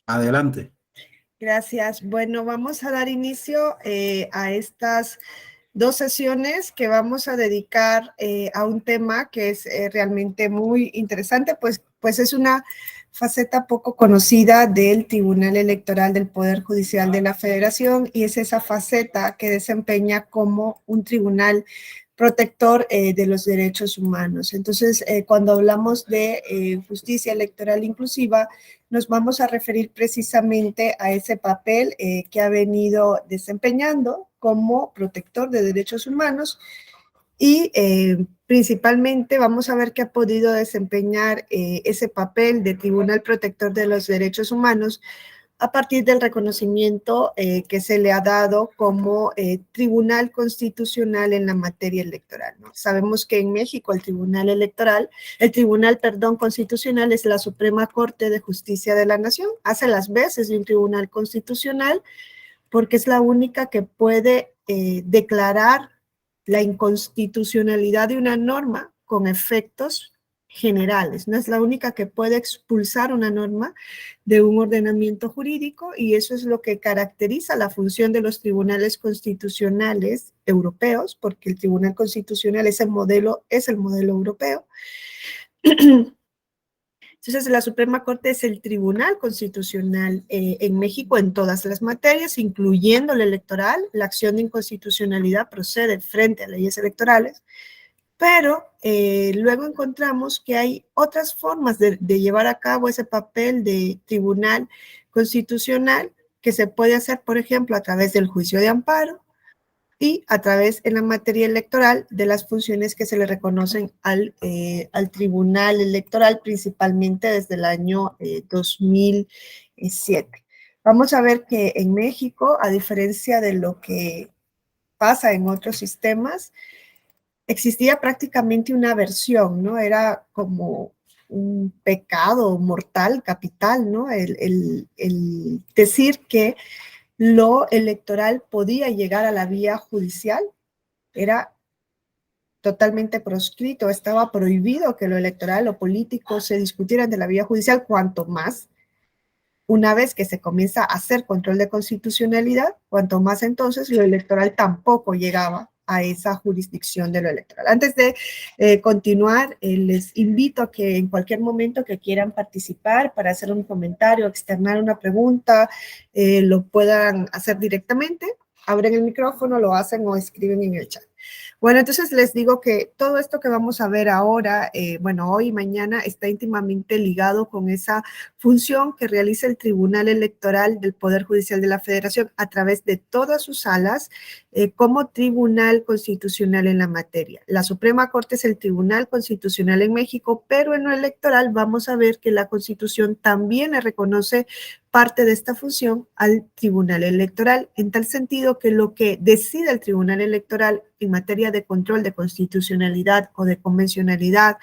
Adelante. Gracias. Bueno, vamos a dar inicio a estas dos sesiones que vamos a dedicar a un tema que es realmente muy interesante, pues es una faceta poco conocida del Tribunal Electoral del Poder Judicial de la Federación, y es esa faceta que desempeña como un tribunal protector de los derechos humanos. Entonces, cuando hablamos de justicia electoral inclusiva, nos vamos a referir precisamente a ese papel que ha venido desempeñando como protector de derechos humanos, y principalmente vamos a ver que ha podido desempeñar ese papel de Tribunal Protector de los Derechos Humanos a partir del reconocimiento que se le ha dado como Tribunal Constitucional en la materia electoral, ¿no? Sabemos que en México el Tribunal Constitucional es la Suprema Corte de Justicia de la Nación, hace las veces de un Tribunal Constitucional porque es la única que puede declarar la inconstitucionalidad de una norma con efectos generales. No es la única que puede expulsar una norma de un ordenamiento jurídico, y eso es lo que caracteriza la función de los tribunales constitucionales europeos, porque el Tribunal Constitucional es el modelo europeo. Entonces, la Suprema Corte es el Tribunal Constitucional en México en todas las materias, incluyendo la electoral. La acción de inconstitucionalidad procede frente a leyes electorales, pero luego encontramos que hay otras formas de llevar a cabo ese papel de Tribunal Constitucional que se puede hacer, por ejemplo, a través del juicio de amparo, y a través en la materia electoral de las funciones que se le reconocen al Tribunal Electoral, principalmente desde el año 2007. Vamos a ver que en México, a diferencia de lo que pasa en otros sistemas, existía prácticamente una versión, ¿no? Era como un pecado mortal, capital, ¿no? El decir que lo electoral podía llegar a la vía judicial. Era totalmente proscrito, estaba prohibido que lo electoral, lo político se discutieran de la vía judicial, cuanto más una vez que se comienza a hacer control de constitucionalidad, cuanto más entonces lo electoral tampoco llegaba a esa jurisdicción de lo electoral. Antes de continuar, les invito a que en cualquier momento que quieran participar para hacer un comentario, externar una pregunta, lo puedan hacer directamente. Abren el micrófono, lo hacen o escriben en el chat. Bueno, entonces les digo que todo esto que vamos a ver ahora, hoy y mañana, está íntimamente ligado con esa función que realiza el Tribunal Electoral del Poder Judicial de la Federación a través de todas sus salas como Tribunal Constitucional en la materia. La Suprema Corte es el Tribunal Constitucional en México, pero en lo electoral vamos a ver que la Constitución también le reconoce parte de esta función al Tribunal Electoral, en tal sentido que lo que decide el Tribunal Electoral en materia de control de constitucionalidad o de convencionalidad,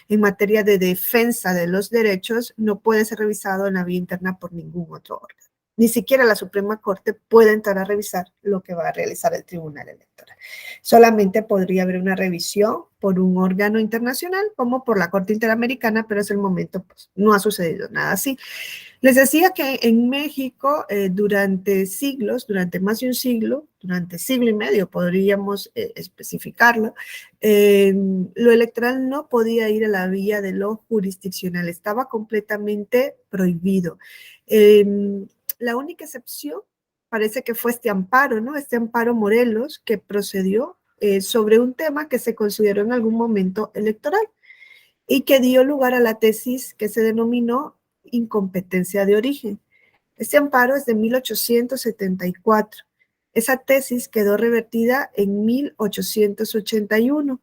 en materia de defensa de los derechos, no puede ser revisado en la vía interna por ningún otro órgano. Ni siquiera la Suprema Corte puede entrar a revisar lo que va a realizar el Tribunal Electoral. Solamente podría haber una revisión por un órgano internacional, como por la Corte Interamericana, pero es el momento, pues, no ha sucedido nada así. Les decía que en México durante siglos, durante más de un siglo, durante siglo y medio podríamos especificarlo, lo electoral no podía ir a la vía de lo jurisdiccional, estaba completamente prohibido. La única excepción parece que fue este amparo, ¿no? Este amparo Morelos, que procedió sobre un tema que se consideró en algún momento electoral y que dio lugar a la tesis que se denominó incompetencia de origen. Este amparo es de 1874. Esa tesis quedó revertida en 1881.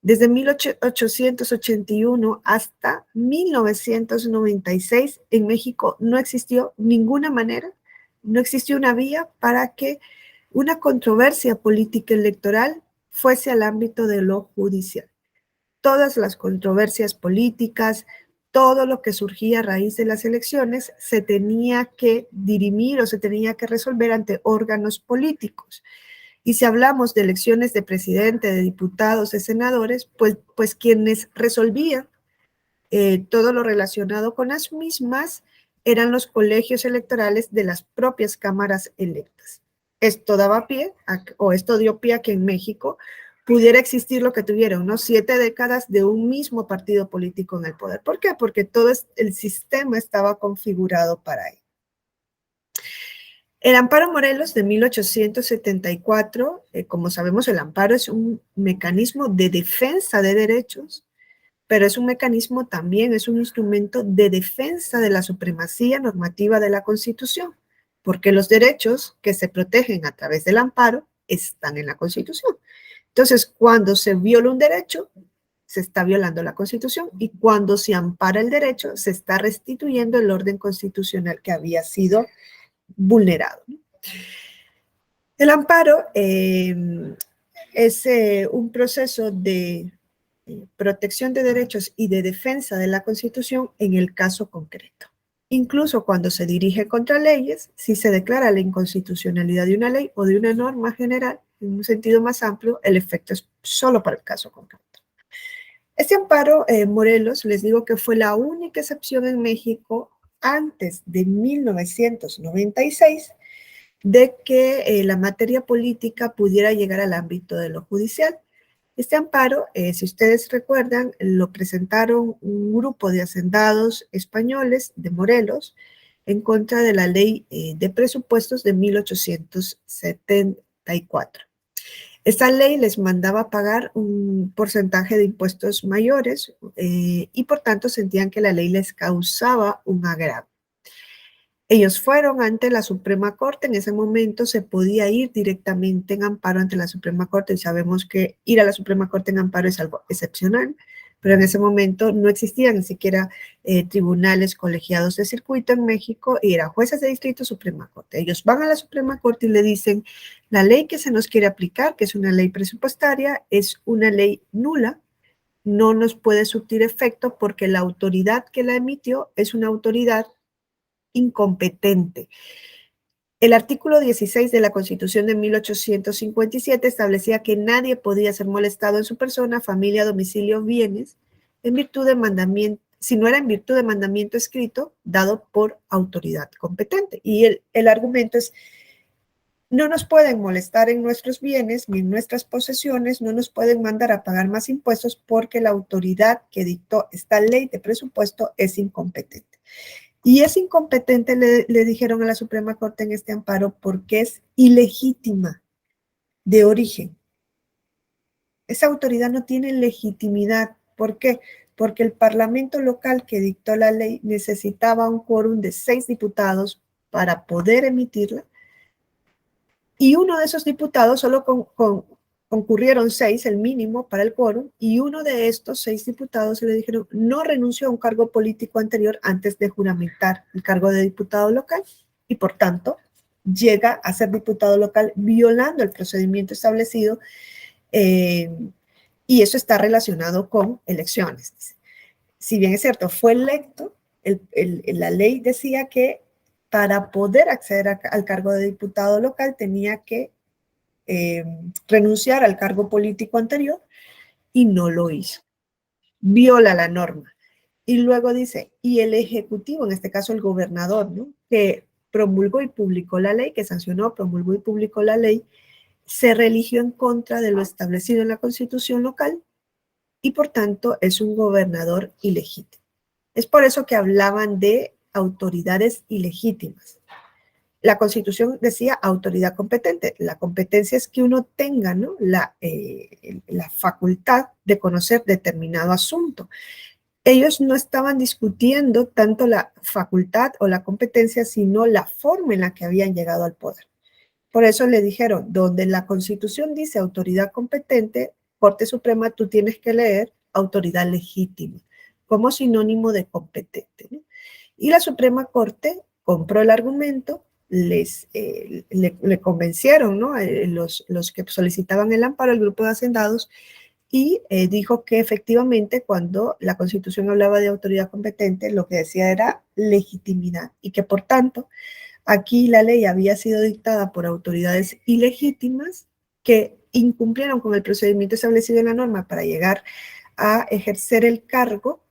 Desde 1881 hasta 1996, en México no existió ninguna manera, no existió una vía para que una controversia política electoral fuese al ámbito de lo judicial. Todas las controversias políticas, todo lo que surgía a raíz de las elecciones se tenía que dirimir o se tenía que resolver ante órganos políticos. Y si hablamos de elecciones de presidente, de diputados, de senadores, pues quienes resolvían todo lo relacionado con las mismas eran los colegios electorales de las propias cámaras electas. Esto daba pie, esto dio pie a que en México pudiera existir lo que tuvieron, ¿no? 7 décadas de un mismo partido político en el poder. ¿Por qué? Porque todo el sistema estaba configurado para ello. El Amparo Morelos de 1874, como sabemos, el amparo es un mecanismo de defensa de derechos, pero es un mecanismo también, es un instrumento de defensa de la supremacía normativa de la Constitución, porque los derechos que se protegen a través del amparo están en la Constitución. Entonces, cuando se viola un derecho, se está violando la Constitución, y cuando se ampara el derecho, se está restituyendo el orden constitucional que había sido vulnerado. El amparo es un proceso de protección de derechos y de defensa de la Constitución en el caso concreto. Incluso cuando se dirige contra leyes, si se declara la inconstitucionalidad de una ley o de una norma general, en un sentido más amplio, el efecto es solo para el caso concreto. Este amparo, Morelos, les digo que fue la única excepción en México antes de 1996 de que la materia política pudiera llegar al ámbito de lo judicial. Este amparo, si ustedes recuerdan, lo presentaron un grupo de hacendados españoles de Morelos en contra de la ley de presupuestos de 1874. Esta ley les mandaba pagar un porcentaje de impuestos mayores y por tanto sentían que la ley les causaba un agravio. Ellos fueron ante la Suprema Corte. En ese momento se podía ir directamente en amparo ante la Suprema Corte, y sabemos que ir a la Suprema Corte en amparo es algo excepcional, pero en ese momento no existían ni siquiera tribunales colegiados de circuito en México, y eran jueces de distrito, Suprema Corte. Ellos van a la Suprema Corte y le dicen: la ley que se nos quiere aplicar, que es una ley presupuestaria, es una ley nula, no nos puede surtir efecto porque la autoridad que la emitió es una autoridad incompetente. El artículo 16 de la Constitución de 1857 establecía que nadie podía ser molestado en su persona, familia, domicilio, bienes, en virtud de mandamiento, si no era en virtud de mandamiento escrito dado por autoridad competente. Y el argumento es: no nos pueden molestar en nuestros bienes ni en nuestras posesiones, no nos pueden mandar a pagar más impuestos porque la autoridad que dictó esta ley de presupuesto es incompetente. Y es incompetente, le dijeron a la Suprema Corte en este amparo, porque es ilegítima de origen. Esa autoridad no tiene legitimidad. ¿Por qué? Porque el Parlamento local que dictó la ley necesitaba un quórum de 6 diputados para poder emitirla, y uno de esos diputados, solo concurrieron 6, el mínimo para el quórum, y uno de estos 6 diputados le dijeron: no renunció a un cargo político anterior antes de juramentar el cargo de diputado local, y por tanto llega a ser diputado local violando el procedimiento establecido, y eso está relacionado con elecciones. Si bien es cierto, fue electo, la ley decía que para poder acceder al cargo de diputado local tenía que renunciar al cargo político anterior, y no lo hizo. Viola la norma. Y luego dice: y el Ejecutivo, en este caso el gobernador, ¿no?, que promulgó y publicó la ley, que sancionó, promulgó y publicó la ley, se religió en contra de lo establecido en la Constitución local, y por tanto es un gobernador ilegítimo. Es por eso que hablaban de autoridades ilegítimas. La Constitución decía autoridad competente. La competencia es que uno tenga, ¿no?, la facultad de conocer determinado asunto. Ellos no estaban discutiendo tanto la facultad o la competencia, sino la forma en la que habían llegado al poder. Por eso le dijeron: donde la Constitución dice autoridad competente, Corte Suprema, tú tienes que leer autoridad legítima como sinónimo de competente, ¿no? Y la Suprema Corte compró el argumento, le convencieron, ¿no?, los que solicitaban el amparo, el grupo de hacendados, y dijo que efectivamente cuando la Constitución hablaba de autoridad competente, lo que decía era legitimidad, y que por tanto aquí la ley había sido dictada por autoridades ilegítimas que incumplieron con el procedimiento establecido en la norma para llegar a ejercer el cargo,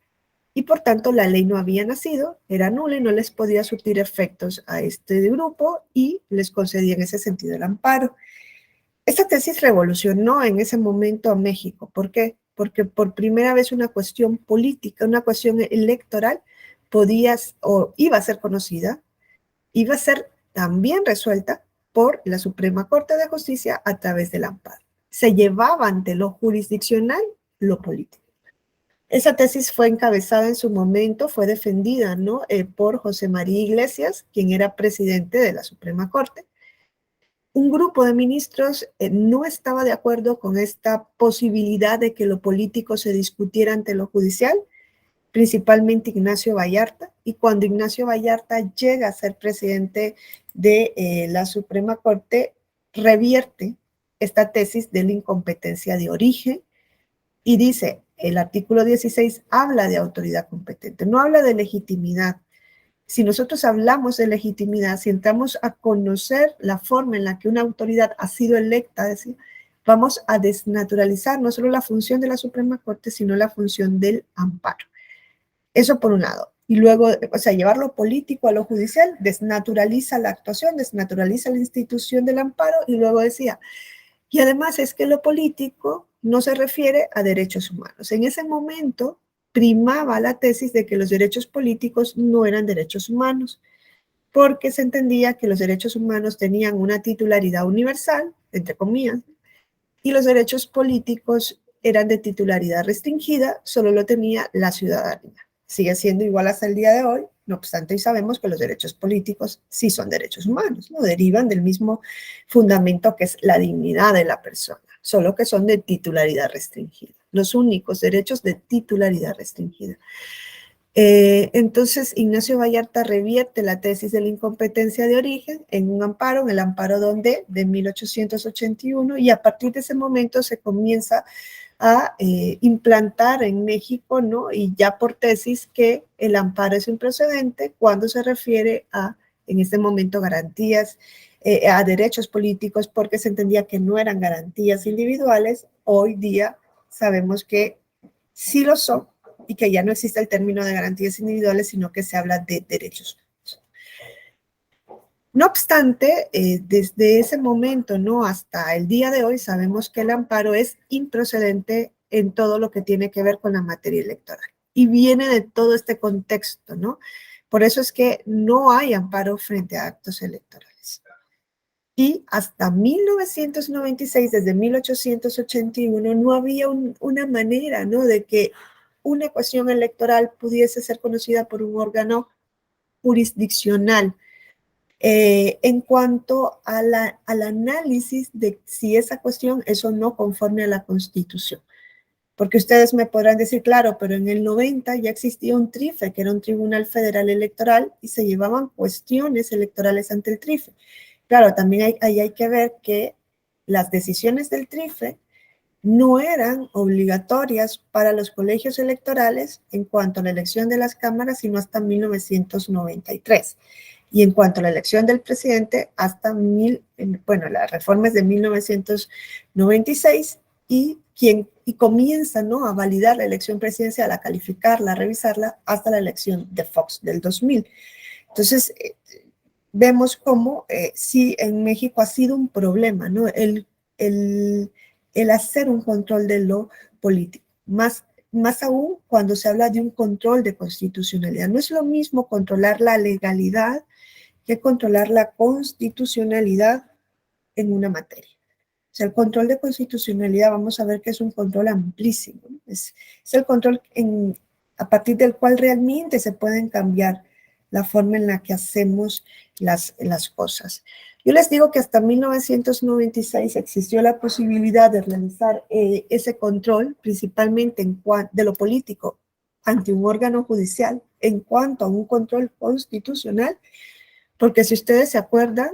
y por tanto la ley no había nacido, era nula y no les podía surtir efectos a este grupo y les concedía en ese sentido el amparo. Esta tesis revolucionó en ese momento a México. ¿Por qué? Porque por primera vez una cuestión política, una cuestión electoral podía o iba a ser conocida, iba a ser también resuelta por la Suprema Corte de Justicia a través del amparo. Se llevaba ante lo jurisdiccional lo político. Esa tesis fue encabezada en su momento, fue defendida, ¿no? Por José María Iglesias, quien era presidente de la Suprema Corte. Un grupo de ministros no estaba de acuerdo con esta posibilidad de que lo político se discutiera ante lo judicial, principalmente Ignacio Vallarta, y cuando Ignacio Vallarta llega a ser presidente de la Suprema Corte, revierte esta tesis de la incompetencia de origen y dice, el artículo 16 habla de autoridad competente, no habla de legitimidad. Si nosotros hablamos de legitimidad, si entramos a conocer la forma en la que una autoridad ha sido electa, es decir, vamos a desnaturalizar no solo la función de la Suprema Corte, sino la función del amparo. Eso por un lado. Y luego, o sea, llevar lo político a lo judicial desnaturaliza la actuación, desnaturaliza la institución del amparo y luego decía, y además es que lo político no se refiere a derechos humanos. En ese momento primaba la tesis de que los derechos políticos no eran derechos humanos, porque se entendía que los derechos humanos tenían una titularidad universal, entre comillas, y los derechos políticos eran de titularidad restringida, solo lo tenía la ciudadanía. Sigue siendo igual hasta el día de hoy, no obstante, hoy sabemos que los derechos políticos sí son derechos humanos, ¿no? Derivan del mismo fundamento que es la dignidad de la persona, solo que son de titularidad restringida, los únicos derechos de titularidad restringida. Entonces, Ignacio Vallarta revierte la tesis de la incompetencia de origen en un amparo, en el amparo donde de 1881, y a partir de ese momento se comienza a implantar en México, ¿no? Y ya por tesis que el amparo es improcedente cuando se refiere a, en este momento, garantías, a derechos políticos, porque se entendía que no eran garantías individuales. Hoy día sabemos que sí lo son, y que ya no existe el término de garantías individuales, sino que se habla de derechos. No obstante, desde ese momento, ¿no? Hasta el día de hoy, sabemos que el amparo es improcedente en todo lo que tiene que ver con la materia electoral. Y viene de todo este contexto, ¿no? Por eso es que no hay amparo frente a actos electorales. Y hasta 1996, desde 1881, no había una manera, ¿no? De que una cuestión electoral pudiese ser conocida por un órgano jurisdiccional en cuanto al análisis de si esa cuestión es o no conforme a la Constitución. Porque ustedes me podrán decir, claro, pero en el 90 ya existía un TRIFE, que era un Tribunal Federal Electoral, y se llevaban cuestiones electorales ante el TRIFE. Claro, también ahí hay que ver que las decisiones del TRIFE no eran obligatorias para los colegios electorales en cuanto a la elección de las cámaras, sino hasta 1993. Y en cuanto a la elección del presidente, hasta las reformas de 1996 y comienza, ¿no? A validar la elección presidencial, a calificarla, a revisarla, hasta la elección de Fox del 2000. Entonces, vemos cómo sí en México ha sido un problema, ¿no? El hacer un control de lo político, más aún cuando se habla de un control de constitucionalidad. No es lo mismo controlar la legalidad que controlar la constitucionalidad en una materia. O sea, el control de constitucionalidad, vamos a ver que es un control amplísimo, ¿no? Es el control a partir del cual realmente se pueden cambiar la forma en la que hacemos las cosas. Yo les digo que hasta 1996 existió la posibilidad de realizar ese control, principalmente de lo político, ante un órgano judicial, en cuanto a un control constitucional, porque si ustedes se acuerdan,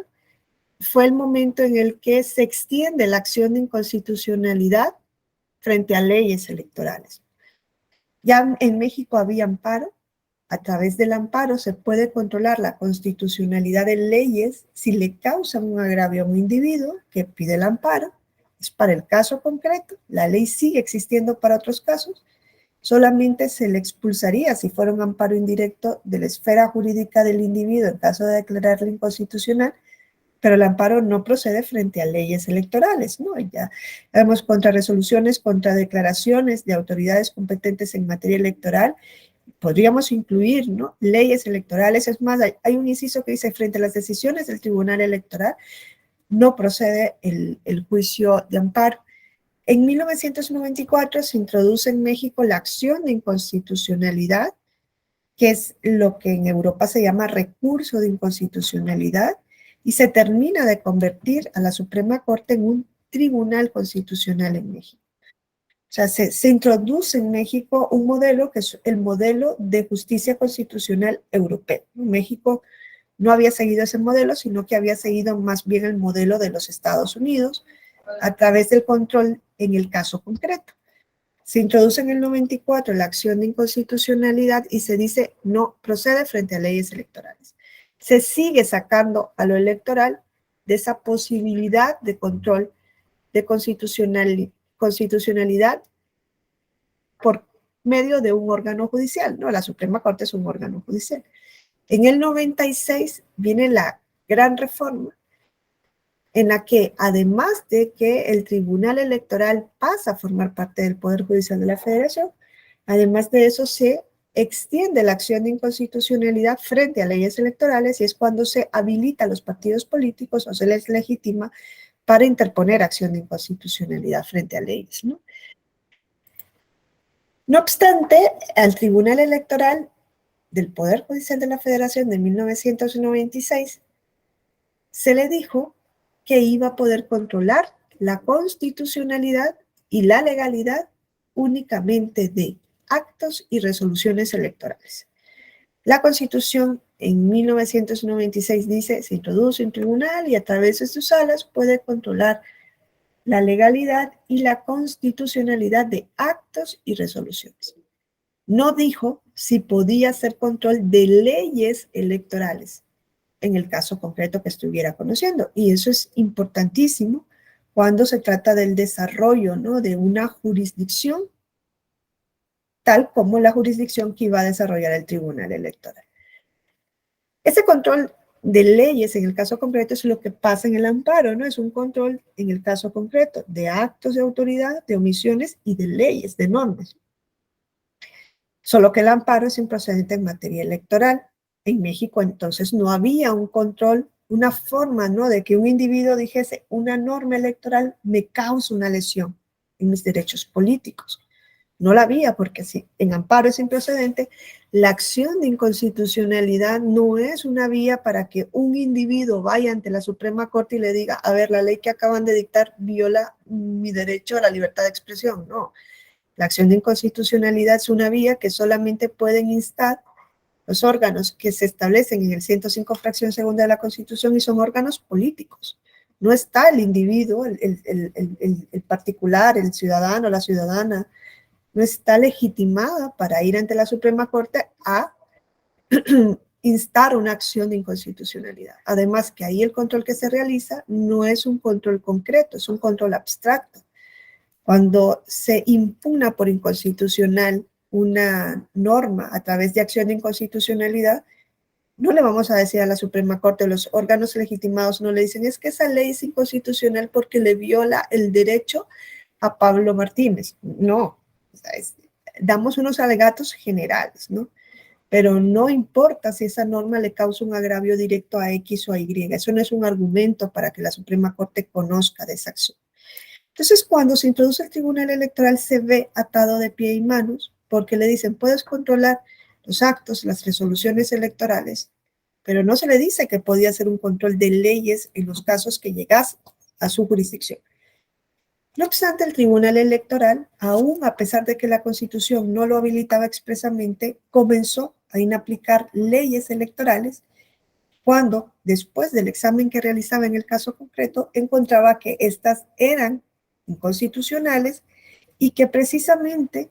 fue el momento en el que se extiende la acción de inconstitucionalidad frente a leyes electorales. Ya en México había amparo. A través del amparo se puede controlar la constitucionalidad de leyes si le causan un agravio a un individuo que pide el amparo. Es para el caso concreto. La ley sigue existiendo para otros casos. solamente se le expulsaría si fuera un amparo indirecto de la esfera jurídica del individuo en caso de declararle inconstitucional, pero el amparo no procede frente a leyes electorales, ¿no? Ya vemos contra resoluciones, contra declaraciones de autoridades competentes en materia electoral. Podríamos incluir, ¿no?, leyes electorales. Es más, hay un inciso que dice, frente a las decisiones del Tribunal Electoral, no procede el juicio de amparo. En 1994 se introduce en México la acción de inconstitucionalidad, que es lo que en Europa se llama recurso de inconstitucionalidad, y se termina de convertir a la Suprema Corte en un tribunal constitucional en México. O sea, se introduce en México un modelo que es el modelo de justicia constitucional europeo. México no había seguido ese modelo, sino que había seguido más bien el modelo de los Estados Unidos a través del control en el caso concreto. Se introduce en el 94 la acción de inconstitucionalidad y se dice no procede frente a leyes electorales. Se sigue sacando a lo electoral de esa posibilidad de control de constitucionalidad por medio de un órgano judicial, ¿no? La Suprema Corte es un órgano judicial. En el 96 viene la gran reforma en la que, además de que el Tribunal Electoral pasa a formar parte del Poder Judicial de la Federación, además de eso se extiende la acción de inconstitucionalidad frente a leyes electorales y es cuando se habilita a los partidos políticos o se les legitima para interponer acción de inconstitucionalidad frente a leyes, ¿no? No obstante, al Tribunal Electoral del Poder Judicial de la Federación de 1996 se le dijo que iba a poder controlar la constitucionalidad y la legalidad únicamente de actos y resoluciones electorales. La Constitución en 1996 dice, se introduce un tribunal y a través de sus salas puede controlar la legalidad y la constitucionalidad de actos y resoluciones. No dijo si podía hacer control de leyes electorales en el caso concreto que estuviera conociendo. Y eso es importantísimo cuando se trata del desarrollo, ¿no?, de una jurisdicción tal como la jurisdicción que iba a desarrollar el Tribunal Electoral. Ese control de leyes en el caso concreto es lo que pasa en el amparo, ¿no? Es un control en el caso concreto de actos de autoridad, de omisiones y de leyes, de normas. Solo que el amparo es improcedente en materia electoral. En México entonces no había un control, una forma, ¿no?, de que un individuo dijese, una norma electoral me causa una lesión en mis derechos políticos. No la había, porque si en amparo es improcedente, la acción de inconstitucionalidad no es una vía para que un individuo vaya ante la Suprema Corte y le diga, a ver, la ley que acaban de dictar viola mi derecho a la libertad de expresión. No, la acción de inconstitucionalidad es una vía que solamente pueden instar los órganos que se establecen en el 105 fracción segunda de la Constitución y son órganos políticos. No está el individuo, el particular, el ciudadano, la ciudadana, no está legitimada para ir ante la Suprema Corte a instar una acción de inconstitucionalidad. Además que ahí el control que se realiza no es un control concreto, es un control abstracto. Cuando se impugna por inconstitucional una norma a través de acción de inconstitucionalidad, no le vamos a decir a la Suprema Corte, los órganos legitimados no le dicen, es que esa ley es inconstitucional porque le viola el derecho a Pablo Martínez. No, o sea, damos unos alegatos generales, ¿no? Pero no importa si esa norma le causa un agravio directo a X o a Y. Eso no es un argumento para que la Suprema Corte conozca de esa acción. Entonces, cuando se introduce el Tribunal Electoral, se ve atado de pie y manos, porque le dicen, puedes controlar los actos, las resoluciones electorales, pero no se le dice que podía hacer un control de leyes en los casos que llegase a su jurisdicción. No obstante, el Tribunal Electoral, aún a pesar de que la Constitución no lo habilitaba expresamente, comenzó a inaplicar leyes electorales cuando, después del examen que realizaba en el caso concreto, encontraba que estas eran inconstitucionales y que precisamente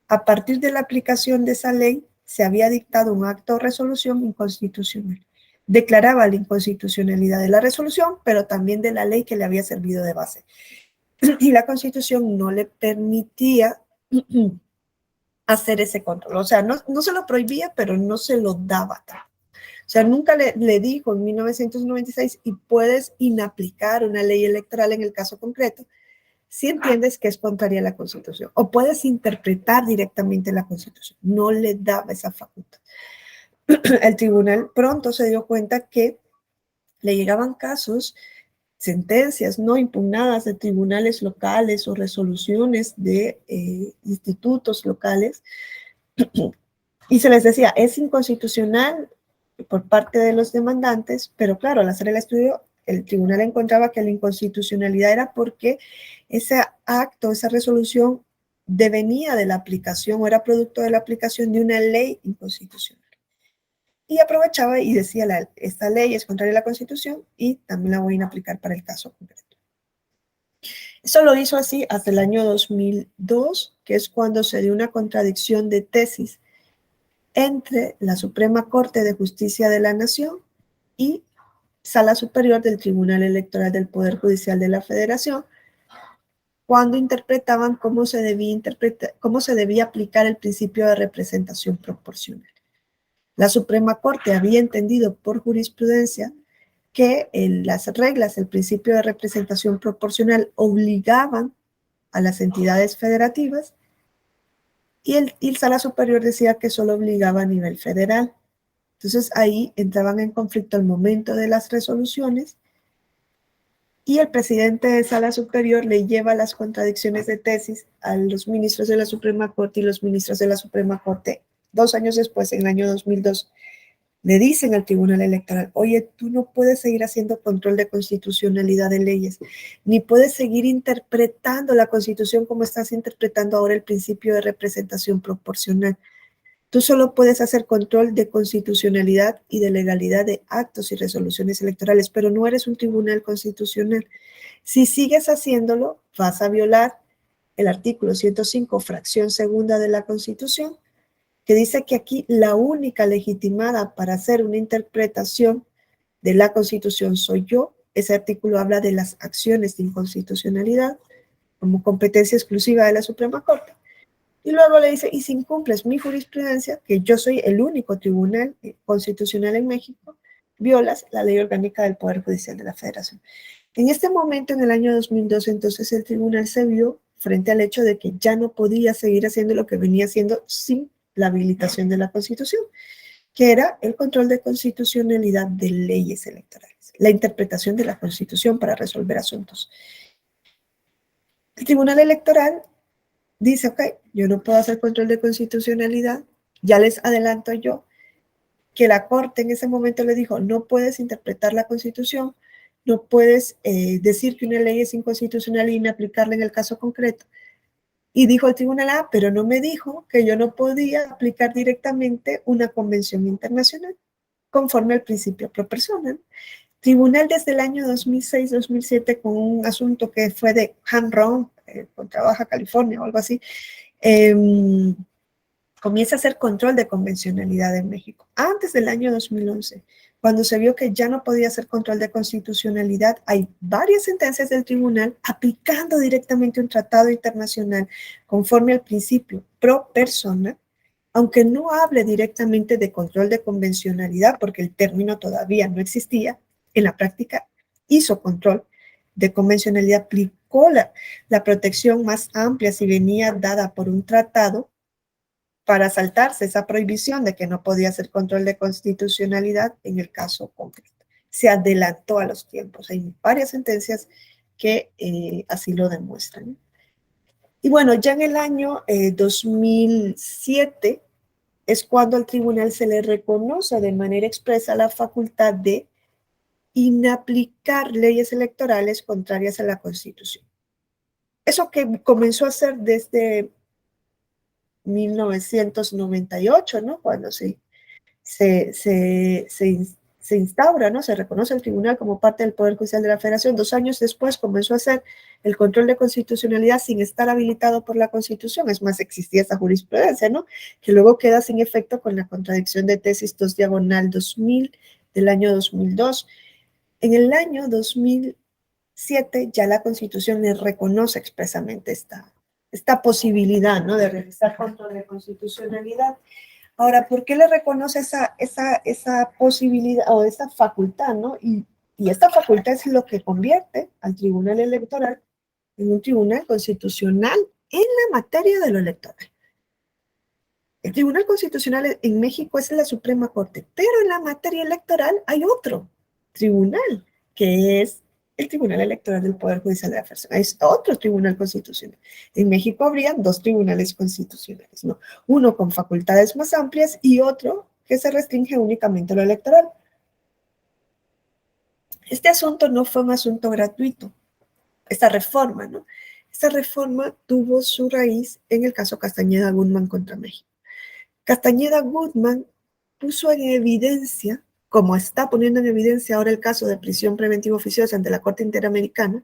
a partir de la aplicación de esa ley se había dictado un acto o resolución inconstitucional. Declaraba la inconstitucionalidad de la resolución, pero también de la ley que le había servido de base. Y la Constitución no le permitía hacer ese control. O sea, no se lo prohibía, pero no se lo daba. O sea, nunca le dijo en 1996 y puedes inaplicar una ley electoral en el caso concreto si entiendes que es contraria a la Constitución o puedes interpretar directamente la Constitución. No le daba esa facultad. El tribunal pronto se dio cuenta que le llegaban casos, sentencias no impugnadas de tribunales locales o resoluciones de institutos locales y se les decía, es inconstitucional por parte de los demandantes, pero claro, al hacer el estudio, el tribunal encontraba que la inconstitucionalidad era porque ese acto, esa resolución devenía de la aplicación o era producto de la aplicación de una ley inconstitucional. Y aprovechaba y decía, esta ley es contraria a la Constitución y también la voy a aplicar para el caso concreto. Eso lo hizo así hasta el año 2002, que es cuando se dio una contradicción de tesis entre la Suprema Corte de Justicia de la Nación y Sala Superior del Tribunal Electoral del Poder Judicial de la Federación, cuando interpretaban cómo se debía aplicar el principio de representación proporcional. La Suprema Corte había entendido por jurisprudencia que las reglas del principio de representación proporcional obligaban a las entidades federativas y el Sala Superior decía que solo obligaba a nivel federal. Entonces ahí entraban en conflicto al momento de las resoluciones y el presidente de Sala Superior le lleva las contradicciones de tesis a los ministros de la Suprema Corte y los ministros de la Suprema Corte 2 años después, en el año 2002, le dicen al Tribunal Electoral, oye, tú no puedes seguir haciendo control de constitucionalidad de leyes, ni puedes seguir interpretando la Constitución como estás interpretando ahora el principio de representación proporcional. Tú solo puedes hacer control de constitucionalidad y de legalidad de actos y resoluciones electorales, pero no eres un tribunal constitucional. Si sigues haciéndolo, vas a violar el artículo 105, fracción segunda de la Constitución, que dice que aquí la única legitimada para hacer una interpretación de la Constitución soy yo. Ese artículo habla de las acciones de inconstitucionalidad como competencia exclusiva de la Suprema Corte. Y luego le dice, y si incumples mi jurisprudencia, que yo soy el único tribunal constitucional en México, violas la ley orgánica del Poder Judicial de la Federación. En este momento, en el año 2002, entonces el tribunal se vio frente al hecho de que ya no podía seguir haciendo lo que venía haciendo sin la habilitación de la Constitución, que era el control de constitucionalidad de leyes electorales, la interpretación de la Constitución para resolver asuntos. El Tribunal Electoral dice, ok, yo no puedo hacer control de constitucionalidad, ya les adelanto yo que la Corte en ese momento le dijo, no puedes interpretar la Constitución, no puedes decir que una ley es inconstitucional y inaplicarla en el caso concreto. Y dijo el tribunal, pero no me dijo que yo no podía aplicar directamente una convención internacional conforme al principio pro persona. Tribunal desde el año 2006-2007 con un asunto que fue de Han Rong contra Baja California o algo así, comienza a hacer control de convencionalidad en México. Antes del año 2011, cuando se vio que ya no podía hacer control de constitucionalidad, hay varias sentencias del tribunal aplicando directamente un tratado internacional conforme al principio pro persona, aunque no hable directamente de control de convencionalidad, porque el término todavía no existía, en la práctica hizo control de convencionalidad, aplicó la protección más amplia si venía dada por un tratado para saltarse esa prohibición de que no podía hacer control de constitucionalidad en el caso concreto. Se adelantó a los tiempos. Hay varias sentencias que así lo demuestran. Y bueno, ya en el año 2007 es cuando al tribunal se le reconoce de manera expresa la facultad de inaplicar leyes electorales contrarias a la Constitución. Eso que comenzó a hacer desde 1998, ¿no? Cuando se instaura, ¿no? Se reconoce el tribunal como parte del Poder Judicial de la Federación. 2 años después comenzó a hacer el control de constitucionalidad sin estar habilitado por la Constitución. Es más, existía esa jurisprudencia, ¿no? Que luego queda sin efecto con la contradicción de tesis 2/2000 del año 2002. En el año 2007 ya la Constitución le reconoce expresamente esta esta posibilidad, ¿no?, de realizar control de constitucionalidad. Ahora, ¿por qué le reconoce esa posibilidad o esa facultad, ¿no? Y esta facultad es lo que convierte al Tribunal Electoral en un tribunal constitucional en la materia de lo electoral. El Tribunal Constitucional en México es la Suprema Corte, pero en la materia electoral hay otro tribunal, que es el Tribunal Electoral del Poder Judicial de la Federación. Es otro tribunal constitucional. En México habría dos tribunales constitucionales, ¿no? Uno con facultades más amplias y otro que se restringe únicamente a lo electoral. Este asunto no fue un asunto gratuito, esta reforma, ¿no? Esta reforma tuvo su raíz en el caso Castañeda Guzmán contra México. Castañeda Guzmán puso en evidencia, como está poniendo en evidencia ahora el caso de prisión preventiva oficiosa ante la Corte Interamericana,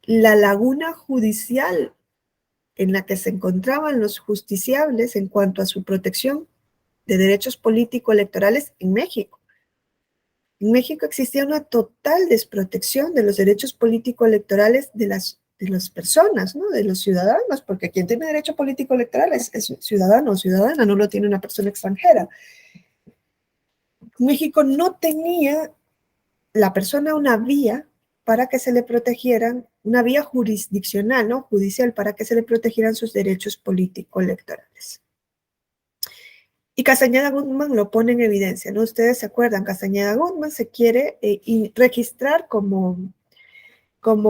la laguna judicial en la que se encontraban los justiciables en cuanto a su protección de derechos político-electorales en México. En México existía una total desprotección de los derechos político-electorales de las personas, ¿no?, de los ciudadanos, porque quien tiene derecho político-electoral es ciudadano o ciudadana, no lo tiene una persona extranjera. México no tenía la persona una vía para que se le protegieran, una vía jurisdiccional, ¿no?, judicial, para que se le protegieran sus derechos político-electorales. Y Castañeda Guzmán lo pone en evidencia, ¿no? Ustedes se acuerdan, Castañeda Guzmán se quiere registrar como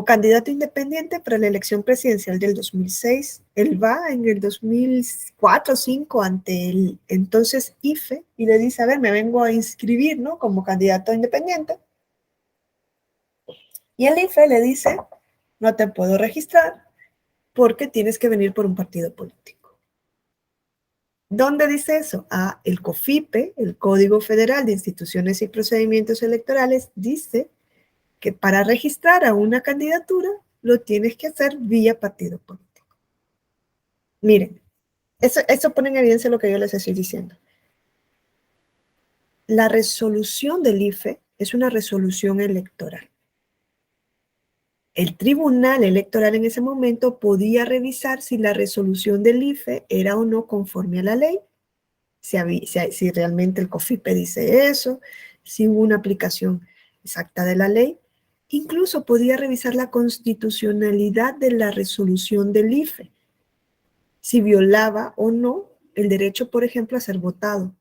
candidato independiente para la elección presidencial del 2006. Él va en el 2004 o 2005 ante el entonces IFE y le dice, a ver, me vengo a inscribir, ¿no?, como candidato independiente. Y el IFE le dice, no te puedo registrar porque tienes que venir por un partido político. ¿Dónde dice eso? El COFIPE, el Código Federal de Instituciones y Procedimientos Electorales, dice que para registrar a una candidatura lo tienes que hacer vía partido político. Miren, eso pone en evidencia lo que yo les estoy diciendo. La resolución del IFE es una resolución electoral. El tribunal electoral en ese momento podía revisar si la resolución del IFE era o no conforme a la ley, si realmente el COFIPE dice eso, si hubo una aplicación exacta de la ley. Incluso podía revisar la constitucionalidad de la resolución del IFE, si violaba o no el derecho, por ejemplo, a ser votado.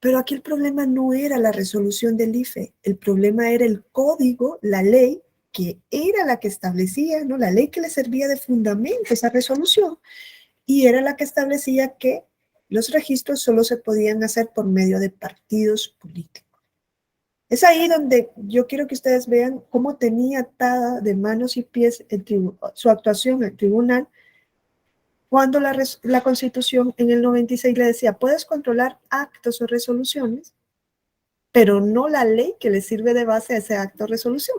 Pero aquí el problema no era la resolución del IFE, el problema era el código, la ley, que era la que establecía, ¿no?, la ley que le servía de fundamento a esa resolución, y era la que establecía que los registros solo se podían hacer por medio de partidos políticos. Es ahí donde yo quiero que ustedes vean cómo tenía atada de manos y pies su actuación el tribunal, cuando la Constitución en el 96 le decía, puedes controlar actos o resoluciones, pero no la ley que le sirve de base a ese acto o resolución.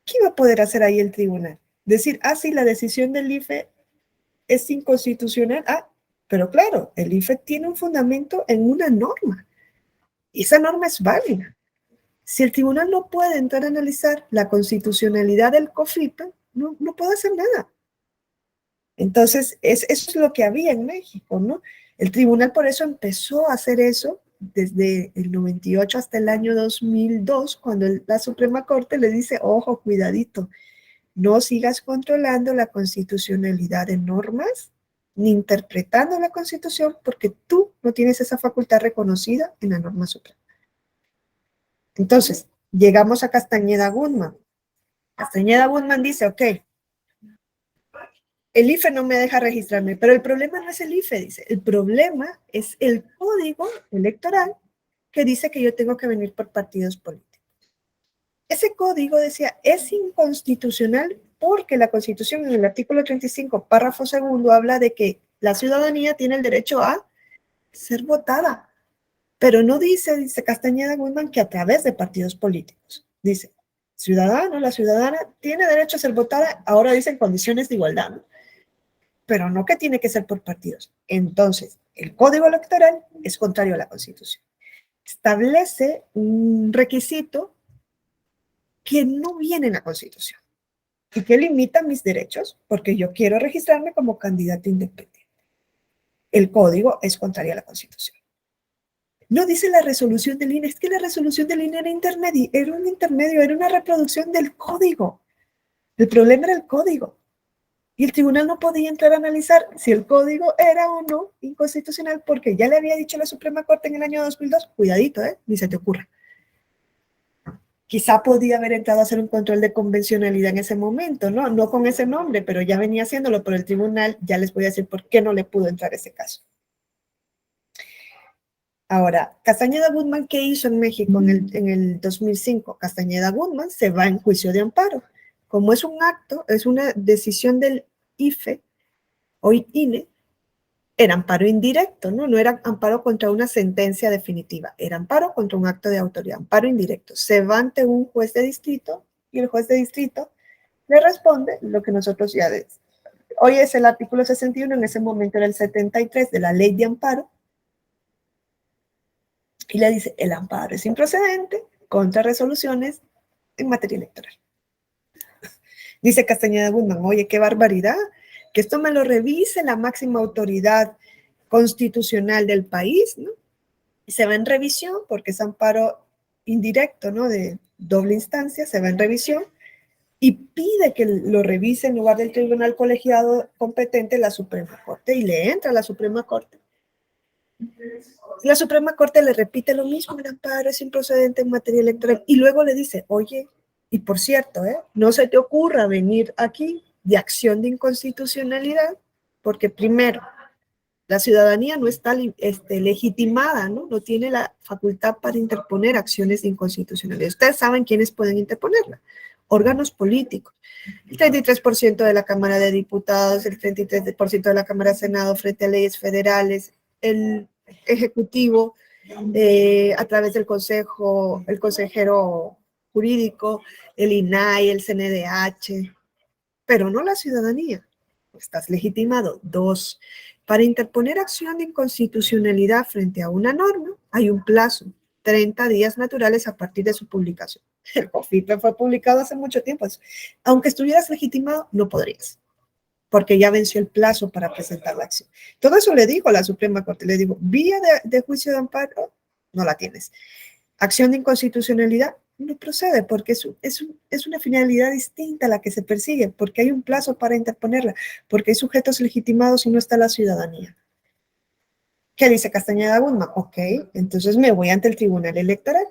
¿Qué iba a poder hacer ahí el tribunal? Decir, sí, la decisión del IFE es inconstitucional. Pero claro, el IFE tiene un fundamento en una norma. Y esa norma es válida. Si el tribunal no puede entrar a analizar la constitucionalidad del COFIPE, no puede hacer nada. Entonces, eso es lo que había en México, ¿no? El tribunal por eso empezó a hacer eso desde el 98 hasta el año 2002, cuando la Suprema Corte le dice, ojo, cuidadito, no sigas controlando la constitucionalidad de normas ni interpretando la Constitución porque tú no tienes esa facultad reconocida en la norma suprema. Entonces, llegamos a Castañeda Guzmán. Castañeda Guzmán dice, ok, el IFE no me deja registrarme, pero el problema no es el IFE, dice, el problema es el código electoral que dice que yo tengo que venir por partidos políticos. Ese código decía, es inconstitucional porque la Constitución en el artículo 35, párrafo segundo, habla de que la ciudadanía tiene el derecho a ser votada, pero no dice Castañeda Guzmán, que a través de partidos políticos. Dice, la ciudadana tiene derecho a ser votada, ahora dicen condiciones de igualdad, ¿no?, pero no que tiene que ser por partidos. Entonces, el Código Electoral es contrario a la Constitución. Establece un requisito que no viene en la Constitución. y que limita mis derechos porque yo quiero registrarme como candidato independiente. El código es contrario a la Constitución. No dice la resolución del INE, es que la resolución del INE era un intermedio, era una reproducción del código. El problema era el código. Y el tribunal no podía entrar a analizar si el código era o no inconstitucional porque ya le había dicho la Suprema Corte en el año 2002, cuidadito, ni se te ocurra. Quizá podía haber entrado a hacer un control de convencionalidad en ese momento, ¿no? No con ese nombre, pero ya venía haciéndolo por el tribunal. Ya les voy a decir por qué no le pudo entrar ese caso. Ahora, Castañeda Guzmán, ¿qué hizo en México en el 2005? Castañeda Guzmán se va en juicio de amparo. Como es un acto, es una decisión del IFE o INE, era amparo indirecto, ¿no? No era amparo contra una sentencia definitiva, era amparo contra un acto de autoridad, amparo indirecto. Se va ante un juez de distrito y el juez de distrito le responde lo que nosotros ya hoy es el artículo 61, en ese momento era el 73 de la ley de amparo, y le dice, el amparo es improcedente contra resoluciones en materia electoral. Dice Castañeda Guzmán, oye, qué barbaridad, que esto me lo revise la máxima autoridad constitucional del país, ¿no? Y se va en revisión, porque es amparo indirecto, ¿no? De doble instancia, se va en revisión, y pide que lo revise en lugar del tribunal colegiado competente la Suprema Corte, y le entra a la Suprema Corte. La Suprema Corte le repite lo mismo, el amparo es improcedente en materia electoral, y luego le dice, oye, y por cierto, no se te ocurra venir aquí de acción de inconstitucionalidad, porque primero, la ciudadanía no está legitimada, ¿no? No tiene la facultad para interponer acciones de inconstitucionalidad. Ustedes saben quiénes pueden interponerla. Órganos políticos. El 33% de la Cámara de Diputados, el 33% de la Cámara de Senado frente a leyes federales, el Ejecutivo a través del Consejo, el consejero jurídico, el INAI, el CNDH, pero no la ciudadanía. Estás legitimado. 2, para interponer acción de inconstitucionalidad frente a una norma, hay un plazo, 30 días naturales a partir de su publicación. El COFIPE fue publicado hace mucho tiempo. Aunque estuvieras legitimado, no podrías, porque ya venció el plazo para presentar la acción. Todo eso le digo a la Suprema Corte, le digo, vía de juicio de amparo, no la tienes. Acción de inconstitucionalidad, no procede porque es una finalidad distinta a la que se persigue, porque hay un plazo para interponerla, porque hay sujetos legitimados y no está la ciudadanía. ¿Qué dice Castañeda Guzmán? Ok, entonces me voy ante el Tribunal Electoral.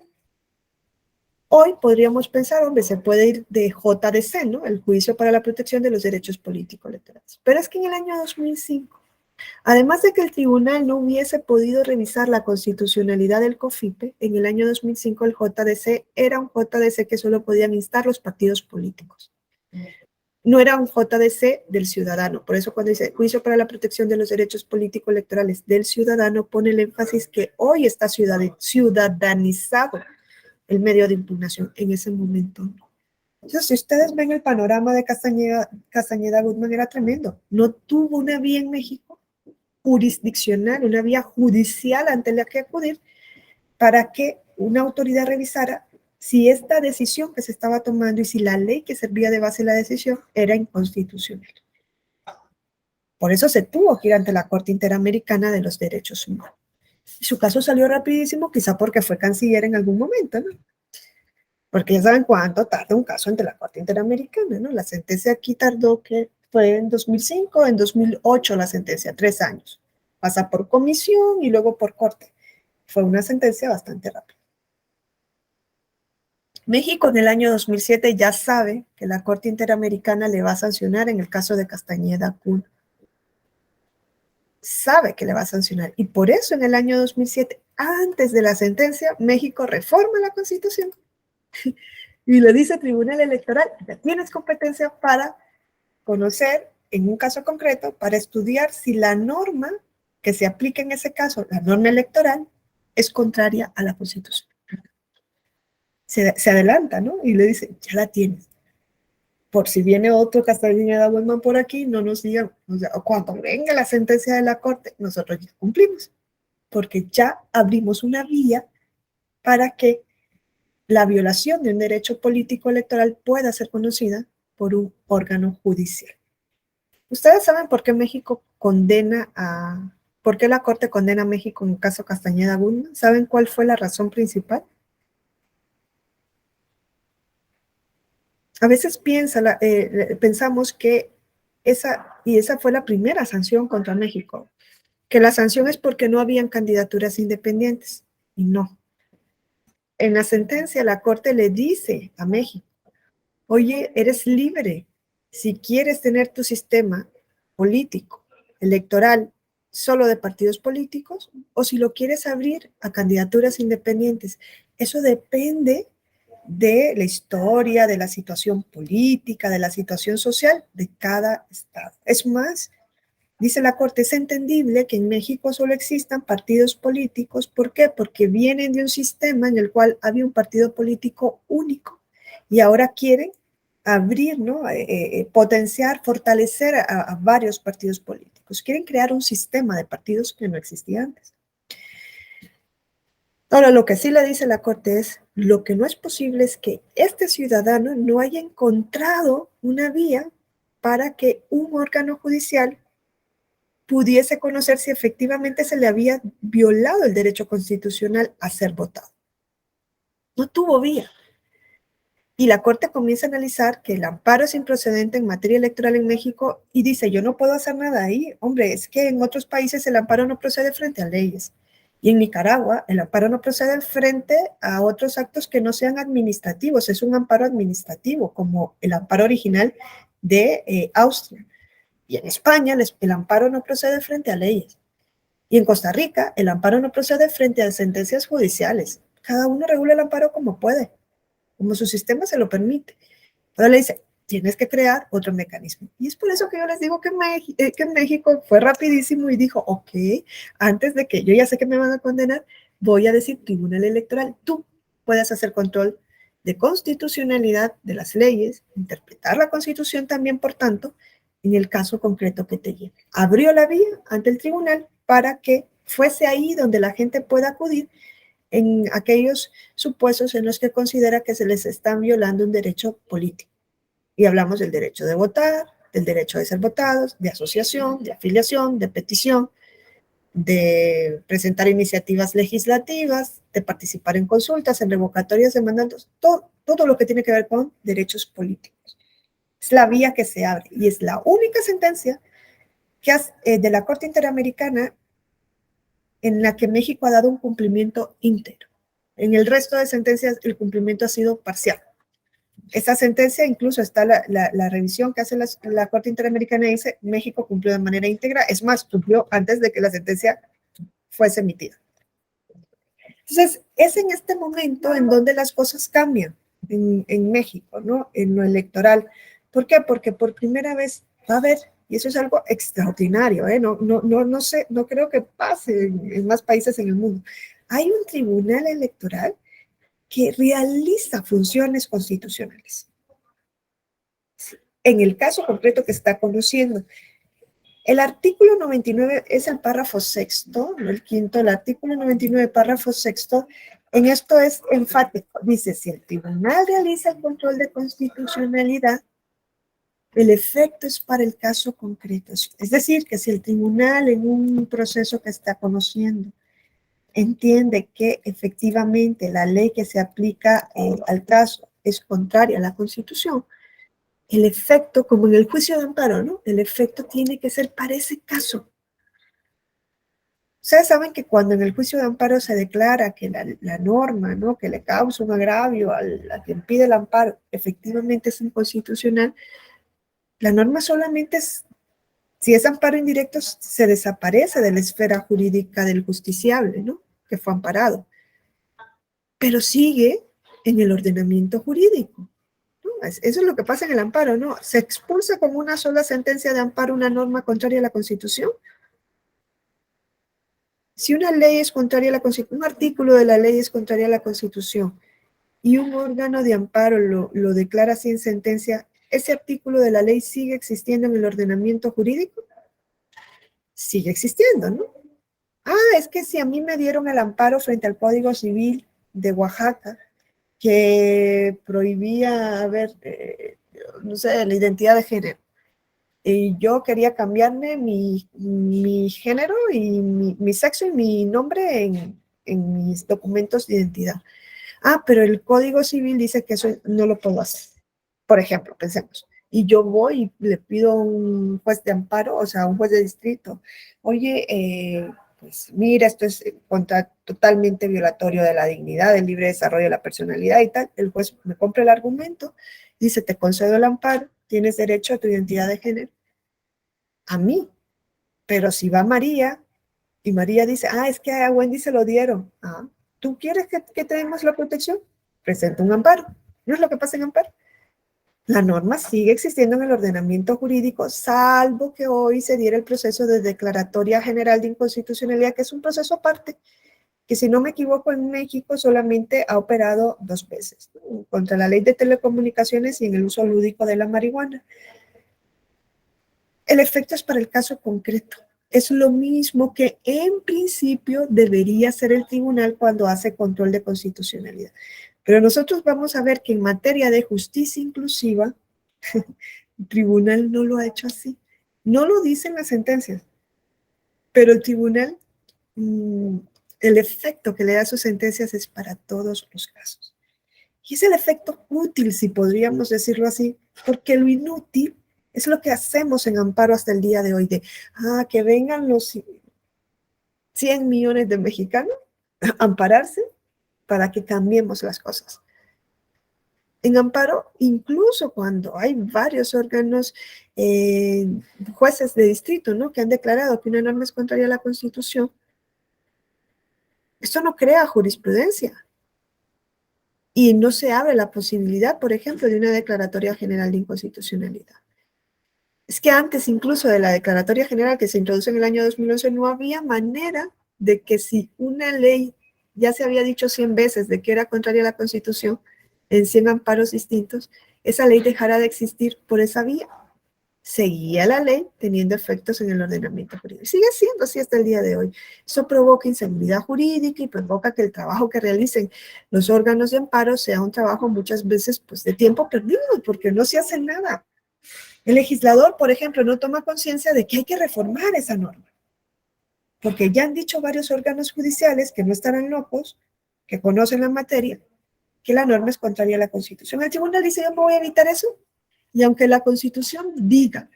Hoy podríamos pensar, hombre, se puede ir de JDC, ¿no? El Juicio para la Protección de los Derechos Políticos Electorales. Pero es que en el año 2005, además de que el tribunal no hubiese podido revisar la constitucionalidad del COFIPE, en el año 2005 el JDC era un JDC que solo podían instar los partidos políticos. No era un JDC del ciudadano. Por eso cuando dice Juicio para la Protección de los Derechos Políticos Electorales del ciudadano, pone el énfasis que hoy está ciudadanizado el medio de impugnación. En ese momento no. Entonces, si ustedes ven el panorama de Castañeda Guzmán, era tremendo. No tuvo una vía en México jurisdiccional, una vía judicial ante la que acudir para que una autoridad revisara si esta decisión que se estaba tomando y si la ley que servía de base a la decisión era inconstitucional. Por eso se tuvo que ir ante la Corte Interamericana de los Derechos Humanos. Y su caso salió rapidísimo, quizá porque fue canciller en algún momento, ¿no? Porque ya saben cuánto tarda un caso ante la Corte Interamericana, ¿no? La sentencia aquí tardó, que fue en 2005, en 2008 la sentencia, 3 años. Pasa por comisión y luego por corte. Fue una sentencia bastante rápida. México en el año 2007 ya sabe que la Corte Interamericana le va a sancionar en el caso de Castañeda Kun. Sabe que le va a sancionar y por eso en el año 2007, antes de la sentencia, México reforma la Constitución y le dice al Tribunal Electoral, ya tienes competencia para conocer en un caso concreto, para estudiar si la norma que se aplica en ese caso, la norma electoral, es contraria a la Constitución. Se adelanta, ¿no? Y le dice, ya la tienes. Por si viene otro Castañeda Guzmán por aquí, no nos digan, o sea, cuando venga la sentencia de la Corte, nosotros ya cumplimos, porque ya abrimos una vía para que la violación de un derecho político electoral pueda ser conocida por un órgano judicial. ¿Ustedes saben por qué por qué la Corte condena a México en el caso Castañeda Guzmán? ¿Saben cuál fue la razón principal? A veces pensamos que esa fue la primera sanción contra México, que la sanción es porque no habían candidaturas independientes, y no. En la sentencia, la Corte le dice a México, oye, eres libre. Si quieres tener tu sistema político, electoral, solo de partidos políticos, o si lo quieres abrir a candidaturas independientes. Eso depende de la historia, de la situación política, de la situación social de cada estado. Es más, dice la Corte, es entendible que en México solo existan partidos políticos. ¿Por qué? Porque vienen de un sistema en el cual había un partido político único y ahora quieren abrir, ¿no? Potenciar, fortalecer a varios partidos políticos. Quieren crear un sistema de partidos que no existía antes. Ahora, lo que sí le dice la Corte es, lo que no es posible es que este ciudadano no haya encontrado una vía para que un órgano judicial pudiese conocer si efectivamente se le había violado el derecho constitucional a ser votado. No tuvo vía. Y la Corte comienza a analizar que el amparo es improcedente en materia electoral en México y dice, yo no puedo hacer nada ahí. Hombre, es que en otros países el amparo no procede frente a leyes. Y en Nicaragua el amparo no procede frente a otros actos que no sean administrativos. Es un amparo administrativo, como el amparo original de Austria. Y en España el amparo no procede frente a leyes. Y en Costa Rica el amparo no procede frente a sentencias judiciales. Cada uno regula el amparo como puede, como su sistema se lo permite. Ahora le dice, tienes que crear otro mecanismo. Y es por eso que yo les digo que México fue rapidísimo y dijo, ok, antes de que yo ya sé que me van a condenar, voy a decir, Tribunal Electoral, tú puedes hacer control de constitucionalidad de las leyes, interpretar la Constitución también, por tanto, en el caso concreto que te lleve. Abrió la vía ante el tribunal para que fuese ahí donde la gente pueda acudir en aquellos supuestos en los que considera que se les están violando un derecho político. Y hablamos del derecho de votar, del derecho de ser votados, de asociación, de afiliación, de petición, de presentar iniciativas legislativas, de participar en consultas, en revocatorias de mandatos, todo lo que tiene que ver con derechos políticos. Es la vía que se abre y es la única sentencia de la Corte Interamericana en la que México ha dado un cumplimiento íntegro. En el resto de sentencias el cumplimiento ha sido parcial. Esa sentencia incluso está la revisión que hace la Corte Interamericana y dice México cumplió de manera íntegra, es más, cumplió antes de que la sentencia fuese emitida. Entonces, es en este momento en donde las cosas cambian en México, ¿no? En lo electoral. ¿Por qué? Porque por primera vez va a haber, y eso es algo extraordinario, no sé, no creo que pase en más países en el mundo. Hay un tribunal electoral que realiza funciones constitucionales. En el caso concreto que está conociendo, el artículo 99 es el párrafo sexto, no el quinto, el artículo 99, párrafo sexto, en esto es enfático. Dice, si el tribunal realiza el control de constitucionalidad, el efecto es para el caso concreto. Es decir, que si el tribunal en un proceso que está conociendo entiende que efectivamente la ley que se aplica al caso es contraria a la Constitución, el efecto, como en el juicio de amparo, ¿no? El efecto tiene que ser para ese caso. Ustedes saben que cuando en el juicio de amparo se declara que la norma, ¿no? Que le causa un agravio a que impide el amparo, efectivamente es inconstitucional, la norma solamente es, si es amparo indirecto, se desaparece de la esfera jurídica del justiciable, ¿no? Que fue amparado. Pero sigue en el ordenamiento jurídico. ¿No? Eso es lo que pasa en el amparo, ¿no? Se expulsa con una sola sentencia de amparo una norma contraria a la Constitución. Si una ley es contraria a la Constitución, un artículo de la ley es contrario a la Constitución y un órgano de amparo lo declara así en sentencia, ¿ese artículo de la ley sigue existiendo en el ordenamiento jurídico? Sigue existiendo, ¿no? Es que si a mí me dieron el amparo frente al Código Civil de Oaxaca, que prohibía, no sé, la identidad de género. Y yo quería cambiarme mi género y mi sexo y mi nombre en mis documentos de identidad. Ah, pero el Código Civil dice que eso no lo puedo hacer. Por ejemplo, pensemos. Y yo voy y le pido a un juez de amparo, o sea, a un juez de distrito. Oye, pues mira, esto es totalmente violatorio de la dignidad, del libre desarrollo de la personalidad y tal. El juez me compra el argumento, dice, te concedo el amparo, tienes derecho a tu identidad de género. A mí. Pero si va María y María dice, es que a Wendy se lo dieron. ¿Tú quieres que te demos la protección? Presenta un amparo. ¿No es lo que pasa en amparo? La norma sigue existiendo en el ordenamiento jurídico, salvo que hoy se diera el proceso de declaratoria general de inconstitucionalidad, que es un proceso aparte, que si no me equivoco en México solamente ha operado 2 veces, ¿no? Contra la ley de telecomunicaciones y en el uso lúdico de la marihuana. El efecto es para el caso concreto. Es lo mismo que en principio debería hacer el tribunal cuando hace control de constitucionalidad. Pero nosotros vamos a ver que en materia de justicia inclusiva, el tribunal no lo ha hecho así. No lo dicen las sentencias, pero el tribunal, el efecto que le da a sus sentencias es para todos los casos. Y es el efecto útil, si podríamos decirlo así, porque lo inútil es lo que hacemos en amparo hasta el día de hoy, de que vengan los 100 millones de mexicanos a ampararse para que cambiemos las cosas. En amparo, incluso cuando hay varios órganos, jueces de distrito, ¿no?, que han declarado que una norma es contraria a la Constitución, esto no crea jurisprudencia. Y no se abre la posibilidad, por ejemplo, de una declaratoria general de inconstitucionalidad. Es que antes incluso de la declaratoria general que se introduce en el año 2011 no había manera de que si una ley ya se había dicho 100 veces de que era contraria a la Constitución en 100 amparos distintos, esa ley dejara de existir por esa vía. Seguía la ley teniendo efectos en el ordenamiento jurídico. Sigue siendo así hasta el día de hoy. Eso provoca inseguridad jurídica y provoca que el trabajo que realicen los órganos de amparo sea un trabajo muchas veces pues, de tiempo perdido, porque no se hace nada. El legislador, por ejemplo, no toma conciencia de que hay que reformar esa norma, porque ya han dicho varios órganos judiciales que no estarán locos, que conocen la materia, que la norma es contraria a la Constitución. El tribunal dice, yo me voy a evitar eso, y aunque la Constitución diga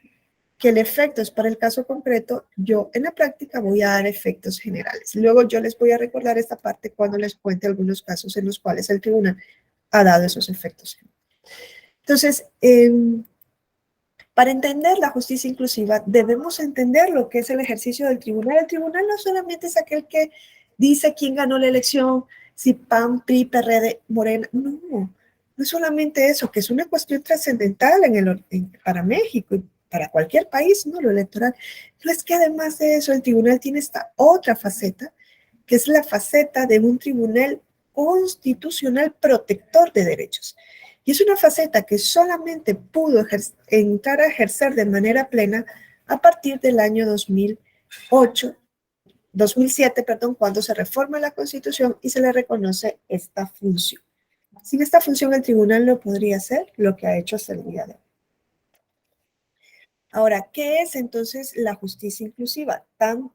que el efecto es para el caso concreto, yo en la práctica voy a dar efectos generales. Luego yo les voy a recordar esta parte cuando les cuente algunos casos en los cuales el tribunal ha dado esos efectos. Entonces, para entender la justicia inclusiva, debemos entender lo que es el ejercicio del tribunal. El tribunal no solamente es aquel que dice quién ganó la elección, si PAN, PRI, PRD, Morena. No, no es solamente eso, que es una cuestión trascendental para México y para cualquier país, ¿no? Lo electoral. No es que además de eso, el tribunal tiene esta otra faceta, que es la faceta de un tribunal constitucional protector de derechos. Y es una faceta que solamente pudo entrar a ejercer de manera plena a partir del año 2007, cuando se reforma la Constitución y se le reconoce esta función. Sin esta función, el tribunal no podría hacer lo que ha hecho hasta el día de hoy. Ahora, ¿qué es entonces la justicia inclusiva? Tan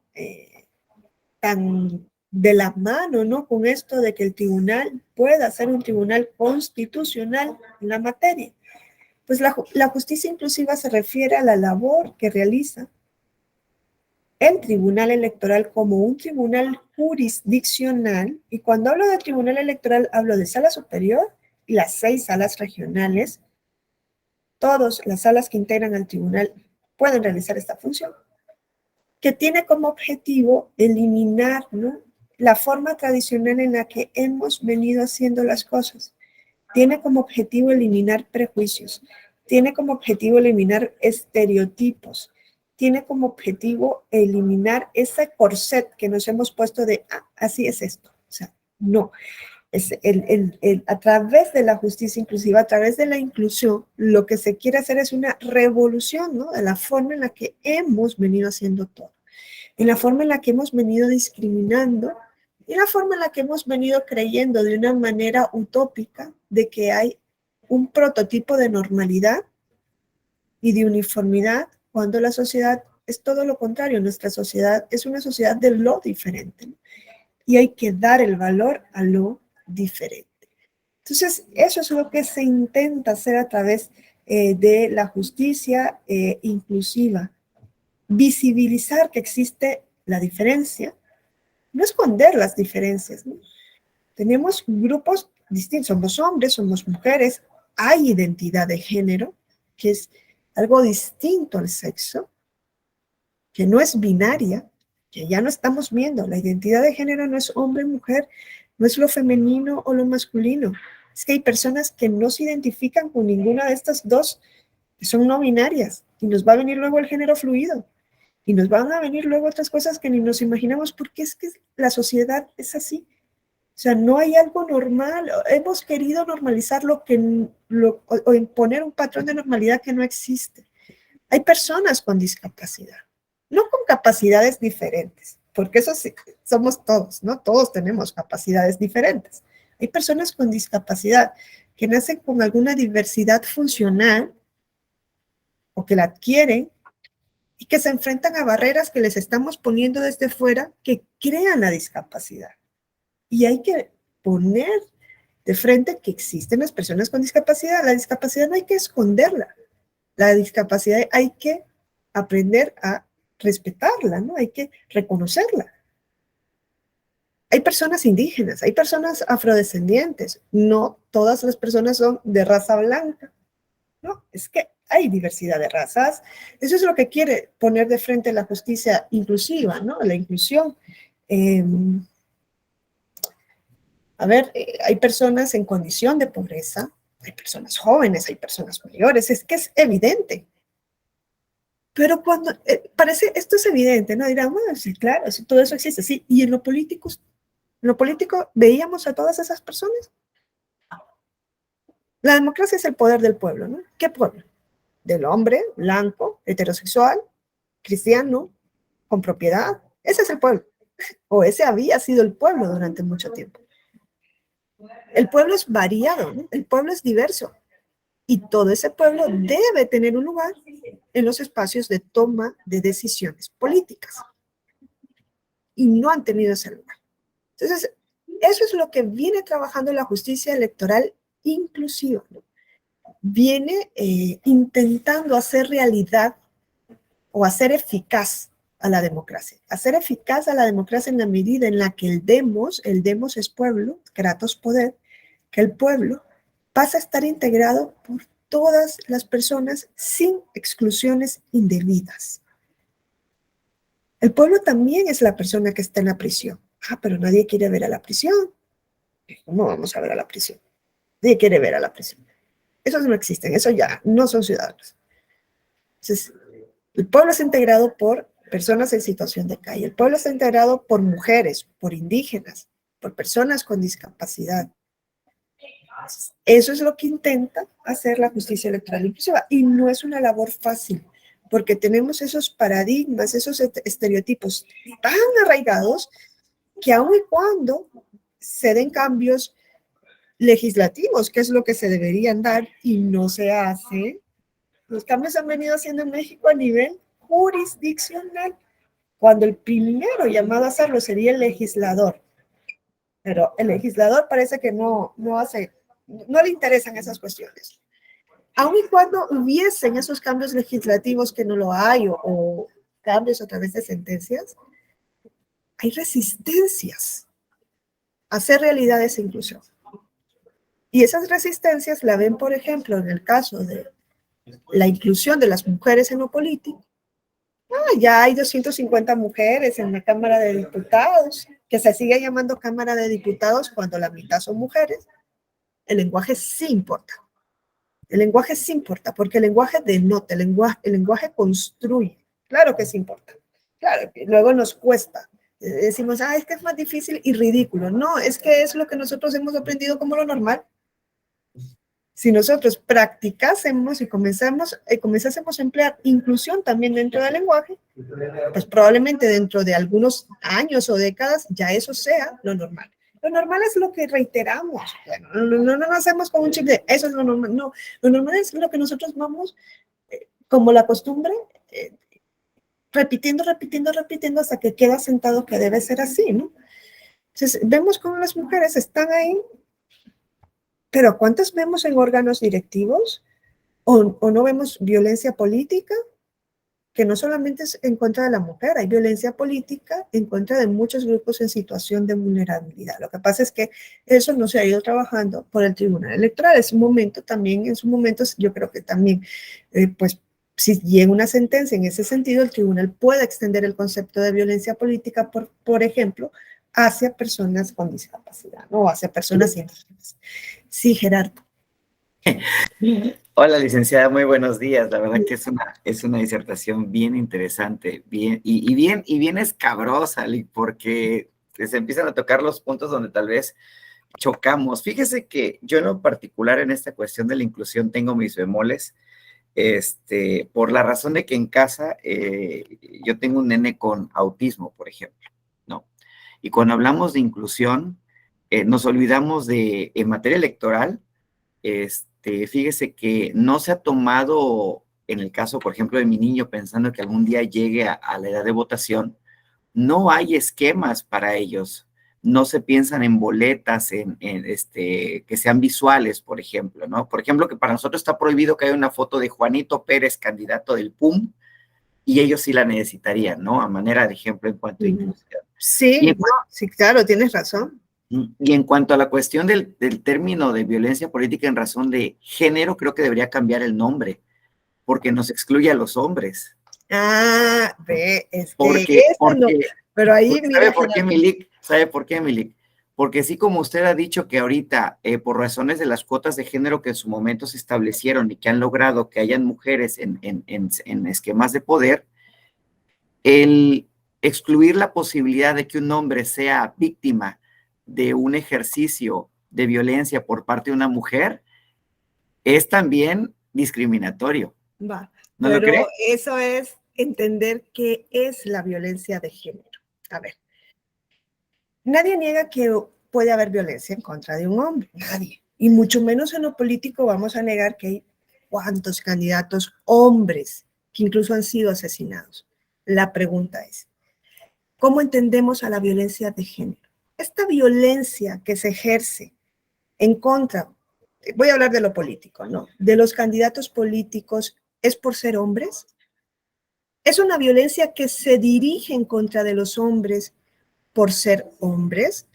de la mano, ¿no?, con esto de que el tribunal pueda ser un tribunal constitucional en la materia. Pues la justicia inclusiva se refiere a la labor que realiza el tribunal electoral como un tribunal jurisdiccional, y cuando hablo de tribunal electoral hablo de sala superior y las 6 salas regionales. Todas las salas que integran al tribunal pueden realizar esta función, que tiene como objetivo eliminar, ¿no?, la forma tradicional en la que hemos venido haciendo las cosas. Tiene como objetivo eliminar prejuicios, tiene como objetivo eliminar estereotipos, tiene como objetivo eliminar ese corset que nos hemos puesto de, así es esto. O sea, no. A través de la justicia inclusiva, a través de la inclusión, lo que se quiere hacer es una revolución, ¿no?, de la forma en la que hemos venido haciendo todo, en la forma en la que hemos venido discriminando y la forma en la que hemos venido creyendo de una manera utópica de que hay un prototipo de normalidad y de uniformidad, cuando la sociedad es todo lo contrario. Nuestra sociedad es una sociedad de lo diferente, ¿no? Y hay que dar el valor a lo diferente. Entonces, eso es lo que se intenta hacer a través de la justicia inclusiva. Visibilizar que existe la diferencia, no esconder las diferencias, ¿no? Tenemos grupos distintos, somos hombres, somos mujeres, hay identidad de género, que es algo distinto al sexo, que no es binaria, que ya no estamos viendo. La identidad de género no es hombre-mujer, no es lo femenino o lo masculino. Es que hay personas que no se identifican con ninguna de estas dos, que son no binarias, y nos va a venir luego el género fluido, y nos van a venir luego otras cosas que ni nos imaginamos, porque es que la sociedad es así. O sea, no hay algo normal. Hemos querido normalizar o imponer un patrón de normalidad que no existe. Hay personas con discapacidad, no con capacidades diferentes, porque eso sí, somos todos, ¿no? Todos tenemos capacidades diferentes. Hay personas con discapacidad que nacen con alguna diversidad funcional o que la adquieren y que se enfrentan a barreras que les estamos poniendo desde fuera que crean la discapacidad. Y hay que poner de frente que existen las personas con discapacidad. La discapacidad no hay que esconderla. La discapacidad hay que aprender a respetarla, ¿no? Hay que reconocerla. Hay personas indígenas, hay personas afrodescendientes. No todas las personas son de raza blanca, ¿no? Es que hay diversidad de razas. Eso es lo que quiere poner de frente la justicia inclusiva, ¿no? La inclusión. Hay personas en condición de pobreza, hay personas jóvenes, hay personas mayores, es que es evidente. Pero cuando parece, esto es evidente, ¿no? Dirán, bueno, sí, claro, sí, todo eso existe, sí. ¿Y en lo político veíamos a todas esas personas? La democracia es el poder del pueblo, ¿no? ¿Qué pueblo? Del hombre, blanco, heterosexual, cristiano, con propiedad. Ese es el pueblo. O ese había sido el pueblo durante mucho tiempo. El pueblo es variado, ¿no? El pueblo es diverso. Y todo ese pueblo debe tener un lugar en los espacios de toma de decisiones políticas. Y no han tenido ese lugar. Entonces, eso es lo que viene trabajando la justicia electoral inclusiva, ¿no? Viene intentando hacer realidad o hacer eficaz a la democracia. Hacer eficaz a la democracia en la medida en la que el demos es pueblo, kratos poder, que el pueblo pasa a estar integrado por todas las personas sin exclusiones indebidas. El pueblo también es la persona que está en la prisión. Pero nadie quiere ver a la prisión. ¿Cómo vamos a ver a la prisión? Nadie quiere ver a la prisión. Esos no existen, eso ya no son ciudadanos. Entonces, el pueblo es integrado por personas en situación de calle. El pueblo está integrado por mujeres, por indígenas, por personas con discapacidad. Eso es lo que intenta hacer la justicia electoral inclusiva y no es una labor fácil porque tenemos esos paradigmas, esos estereotipos tan arraigados que aun y cuando se den cambios legislativos, que es lo que se deberían dar y no se hace, los cambios se han venido haciendo en México a nivel jurisdiccional, cuando el primero llamado a hacerlo sería el legislador. Pero el legislador parece que no le interesan esas cuestiones. Aun y cuando hubiesen esos cambios legislativos que no lo hay o cambios a través de sentencias, hay resistencias a hacer realidad esa inclusión. Y esas resistencias la ven, por ejemplo, en el caso de la inclusión de las mujeres en lo político. Ya hay 250 mujeres en la Cámara de Diputados, que se sigue llamando Cámara de Diputados cuando la mitad son mujeres. El lenguaje sí importa. El lenguaje sí importa, porque el lenguaje denota, el lenguaje construye. Claro que sí importa. Claro que luego nos cuesta. Decimos, es que es más difícil y ridículo. No, es que es lo que nosotros hemos aprendido como lo normal. Si nosotros practicásemos y comenzásemos a emplear inclusión también dentro del lenguaje, pues probablemente dentro de algunos años o décadas ya eso sea lo normal. Lo normal es lo que reiteramos. No hacemos con un chip de eso es lo normal. No, lo normal es lo que nosotros vamos como la costumbre, repitiendo, repitiendo, repitiendo hasta que queda sentado que debe ser así, ¿no? Entonces, vemos cómo las mujeres están ahí, pero ¿cuántas vemos en órganos directivos? ¿O no vemos violencia política? Que no solamente es en contra de la mujer, hay violencia política en contra de muchos grupos en situación de vulnerabilidad. Lo que pasa es que eso no se ha ido trabajando por el Tribunal Electoral. En su momento también, en sus momentos, yo creo que también, pues, si llega una sentencia en ese sentido, el tribunal puede extender el concepto de violencia política, por ejemplo, hacia personas con discapacidad, ¿no? O hacia personas indígenas. Sí, Gerardo. Hola, licenciada, muy buenos días. La verdad que es una disertación bien interesante, bien, y bien escabrosa, porque se empiezan a tocar los puntos donde tal vez chocamos. Fíjese que yo en lo particular en esta cuestión de la inclusión tengo mis bemoles, por la razón de que en casa yo tengo un nene con autismo, por ejemplo, ¿no? Y cuando hablamos de inclusión, nos olvidamos de, en materia electoral, fíjese que no se ha tomado, en el caso, por ejemplo, de mi niño, pensando que algún día llegue a la edad de votación, no hay esquemas para ellos. No se piensan en boletas, que sean visuales, por ejemplo, ¿no? Por ejemplo, que para nosotros está prohibido que haya una foto de Juanito Pérez, candidato del PUM, y ellos sí la necesitarían, ¿no? A manera de ejemplo en cuanto a inclusión. Sí, sí, claro, tienes razón. Y en cuanto a la cuestión del término de violencia política en razón de género, creo que debería cambiar el nombre, porque nos excluye a los hombres. Ah, ve, Porque, no, pero ahí mira. ¿sabe por qué, Milik? ¿Sabe por qué, Milik? Porque así como usted ha dicho que ahorita, por razones de las cuotas de género que en su momento se establecieron y que han logrado que hayan mujeres en esquemas de poder, el excluir la posibilidad de que un hombre sea víctima de un ejercicio de violencia por parte de una mujer es también discriminatorio. Va, ¿No lo cree? eso es entender qué es la violencia de género. A ver, nadie niega que puede haber violencia en contra de un hombre, nadie. Y mucho menos en lo político vamos a negar que hay cuantos candidatos hombres que incluso han sido asesinados. La pregunta es, ¿cómo entendemos a la violencia de género? Esta violencia que se ejerce en contra, voy a hablar de lo político, ¿no? De los candidatos políticos, ¿es por ser hombres? ¿Es una violencia que se dirige en contra de los hombres por ser hombres?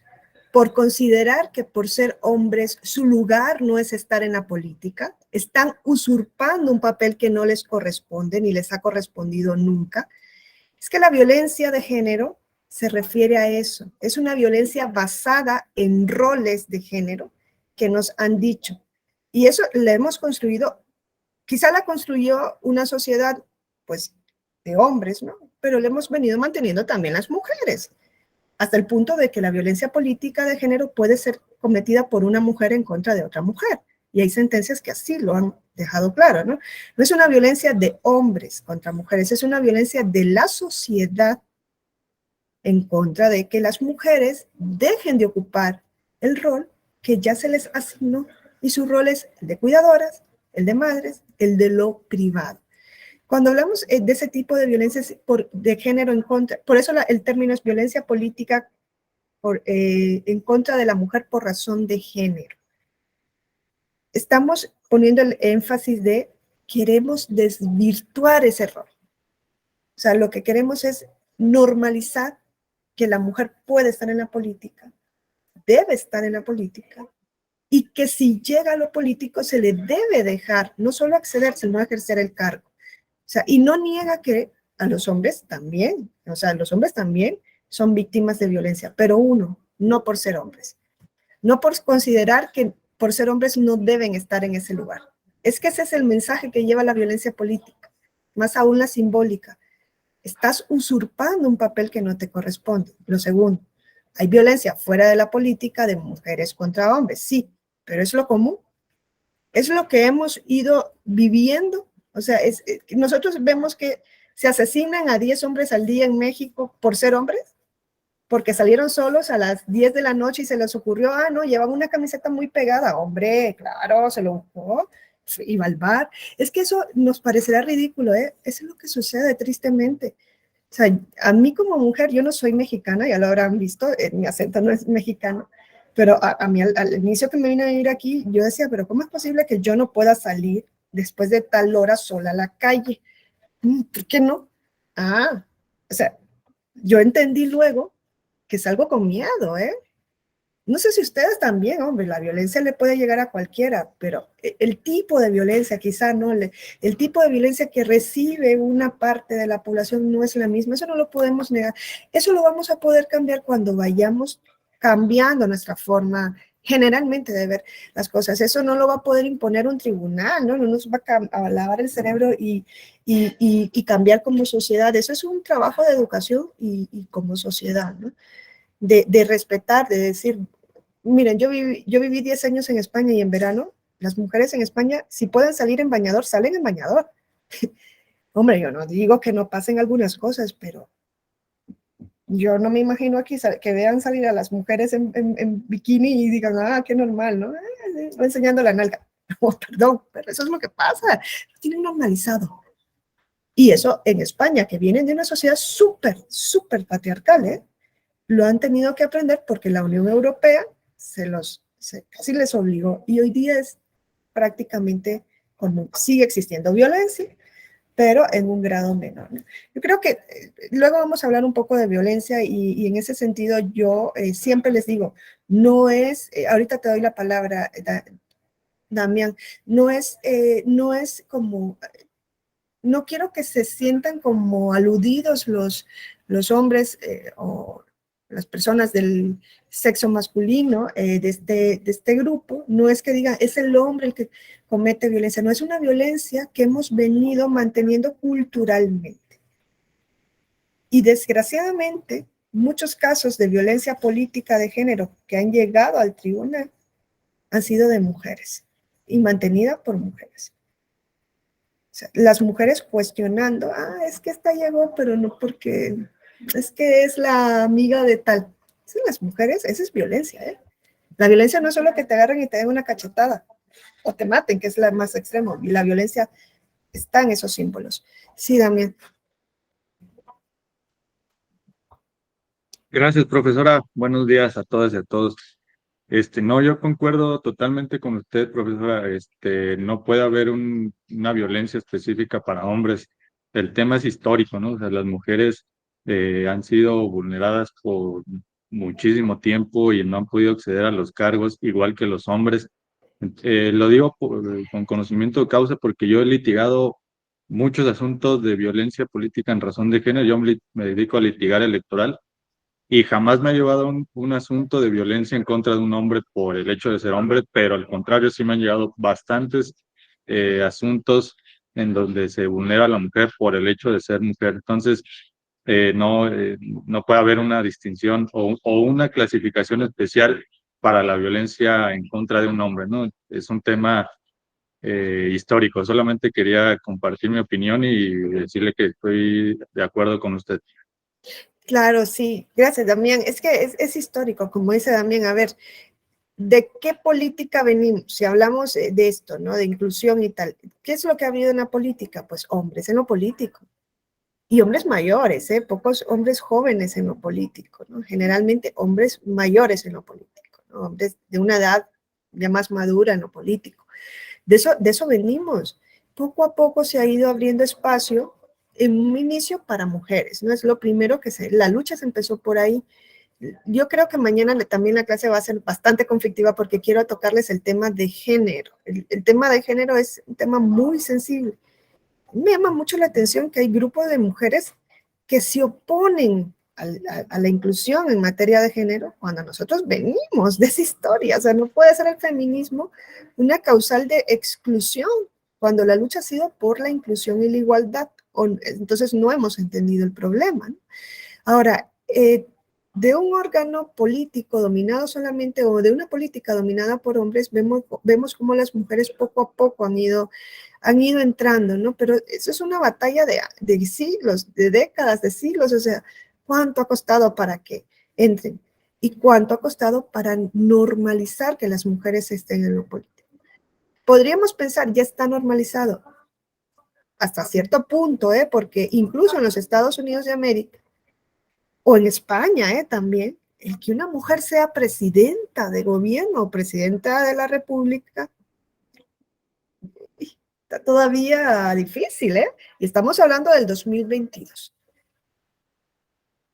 ¿Por considerar que por ser hombres su lugar no es estar en la política? ¿Están usurpando un papel que no les corresponde ni les ha correspondido nunca? Es que la violencia de género se refiere a eso. Es una violencia basada en roles de género que nos han dicho. Y eso la hemos construido, quizá la construyó una sociedad, pues, de hombres, ¿no? Pero le hemos venido manteniendo también las mujeres, hasta el punto de que la violencia política de género puede ser cometida por una mujer en contra de otra mujer. Y hay sentencias que así lo han dejado claro, ¿no? No es una violencia de hombres contra mujeres, es una violencia de la sociedad en contra de que las mujeres dejen de ocupar el rol que ya se les asignó. Y su rol es el de cuidadoras, el de madres, el de lo privado. Cuando hablamos de ese tipo de violencias de género en contra, por eso el término es violencia política en contra de la mujer por razón de género. Estamos poniendo el énfasis de queremos desvirtuar ese rol. O sea, lo que queremos es normalizar que la mujer puede estar en la política, debe estar en la política, y que si llega a lo político se le debe dejar no solo acceder, sino ejercer el cargo. O sea, y no niega que a los hombres también, o sea, los hombres también son víctimas de violencia, pero uno, no por ser hombres, no por considerar que por ser hombres no deben estar en ese lugar. Es que ese es el mensaje que lleva la violencia política, más aún la simbólica. Estás usurpando un papel que no te corresponde. Lo segundo, hay violencia fuera de la política de mujeres contra hombres, sí, pero es lo común. Es lo que hemos ido viviendo. O sea, nosotros vemos que se asesinan a 10 hombres al día en México por ser hombres, porque salieron solos a las 10 de la noche y se les ocurrió, no, llevan una camiseta muy pegada. Hombre, claro, se lo buscó. iba al bar. Es que eso nos parecerá ridículo, ¿eh? Eso es lo que sucede tristemente. O sea, a mí como mujer, yo no soy mexicana, ya lo habrán visto, mi acento no es mexicano, pero a mí al inicio que me vine a vivir aquí, yo decía, pero ¿cómo es posible que yo no pueda salir después de tal hora sola a la calle? ¿Por qué no? Ah, o sea, yo entendí luego que salgo con miedo, ¿eh? No sé si ustedes también, hombre, la violencia le puede llegar a cualquiera, pero el tipo de violencia, quizá no, el tipo de violencia que recibe una parte de la población no es la misma, eso no lo podemos negar. Eso lo vamos a poder cambiar cuando vayamos cambiando nuestra forma generalmente de ver las cosas. Eso no lo va a poder imponer un tribunal, ¿no? No nos va a lavar el cerebro y cambiar como sociedad. Eso es un trabajo de educación y como sociedad, ¿no? De respetar, de decir, miren, yo viví 10 años en España y en verano, las mujeres en España, si pueden salir en bañador, salen en bañador. Hombre, yo no digo que no pasen algunas cosas, pero yo no me imagino aquí que vean salir a las mujeres en bikini y digan, ah, qué normal, ¿no? Enseñando la nalga. Oh, perdón, pero eso es lo que pasa. Lo tienen normalizado. Y eso en España, que vienen de una sociedad súper, súper patriarcal, ¿eh? Lo han tenido que aprender porque la Unión Europea casi les obligó. Y hoy día es prácticamente como sigue existiendo violencia, pero en un grado menor, ¿no? Yo creo que luego vamos a hablar un poco de violencia y en ese sentido yo siempre les digo, no es, ahorita te doy la palabra, Damián, no es como, no quiero que se sientan como aludidos los hombres o las personas del sexo masculino de este grupo. No es que digan, es el hombre el que comete violencia, no, es una violencia que hemos venido manteniendo culturalmente. Y desgraciadamente, muchos casos de violencia política de género que han llegado al tribunal han sido de mujeres y mantenida por mujeres. O sea, las mujeres cuestionando, es que esta llegó, pero no porque es que es la amiga de tal. Esas las mujeres, esa es violencia, ¿eh? La violencia no es solo que te agarren y te den una cachetada o te maten, que es la más extremo, y la violencia está en esos símbolos. Sí, Damián. Gracias, profesora. Buenos días a todas y a todos. No, yo concuerdo totalmente con usted, profesora. No puede haber una violencia específica para hombres. El tema es histórico, ¿no? O sea, las mujeres han sido vulneradas por muchísimo tiempo y no han podido acceder a los cargos, igual que los hombres. Lo digo con conocimiento de causa porque yo he litigado muchos asuntos de violencia política en razón de género. Yo me dedico a litigar electoral y jamás me ha llevado un asunto de violencia en contra de un hombre por el hecho de ser hombre, pero al contrario sí me han llegado bastantes asuntos en donde se vulnera a la mujer por el hecho de ser mujer. Entonces, no puede haber una distinción o una clasificación especial para la violencia en contra de un hombre, ¿no? Es un tema histórico. Solamente quería compartir mi opinión y decirle que estoy de acuerdo con usted. Claro, sí. Gracias, Damián. Es que es histórico, como dice Damián. A ver, ¿de qué política venimos? Si hablamos de esto, ¿no? De inclusión y tal. ¿Qué es lo que ha habido en la política? Pues hombres en lo político. Y hombres mayores, pocos hombres jóvenes en lo político, ¿no? Generalmente hombres mayores en lo político, ¿no? Hombres de una edad ya más madura en lo político. De eso venimos. Poco a poco se ha ido abriendo espacio en un inicio para mujeres, ¿no? Es lo primero la lucha se empezó por ahí. Yo creo que mañana también la clase va a ser bastante conflictiva porque quiero tocarles el tema de género. El tema de género es un tema muy sensible. Me llama mucho la atención que hay grupos de mujeres que se oponen a la inclusión en materia de género cuando nosotros venimos de esa historia. O sea, no puede ser el feminismo una causal de exclusión cuando la lucha ha sido por la inclusión y la igualdad. Entonces no hemos entendido el problema, ¿no? Ahora, de un órgano político dominado solamente o de una política dominada por hombres, vemos cómo las mujeres poco a poco han ido entrando, ¿no? Pero eso es una batalla de siglos, de décadas, de siglos, o sea, ¿cuánto ha costado para que entren? ¿Y cuánto ha costado para normalizar que las mujeres estén en lo político? podríamos pensar, ya está normalizado hasta cierto punto, porque incluso en los Estados Unidos de América, o en España también, el que una mujer sea presidenta de gobierno o presidenta de la República, está todavía difícil, y estamos hablando del 2022.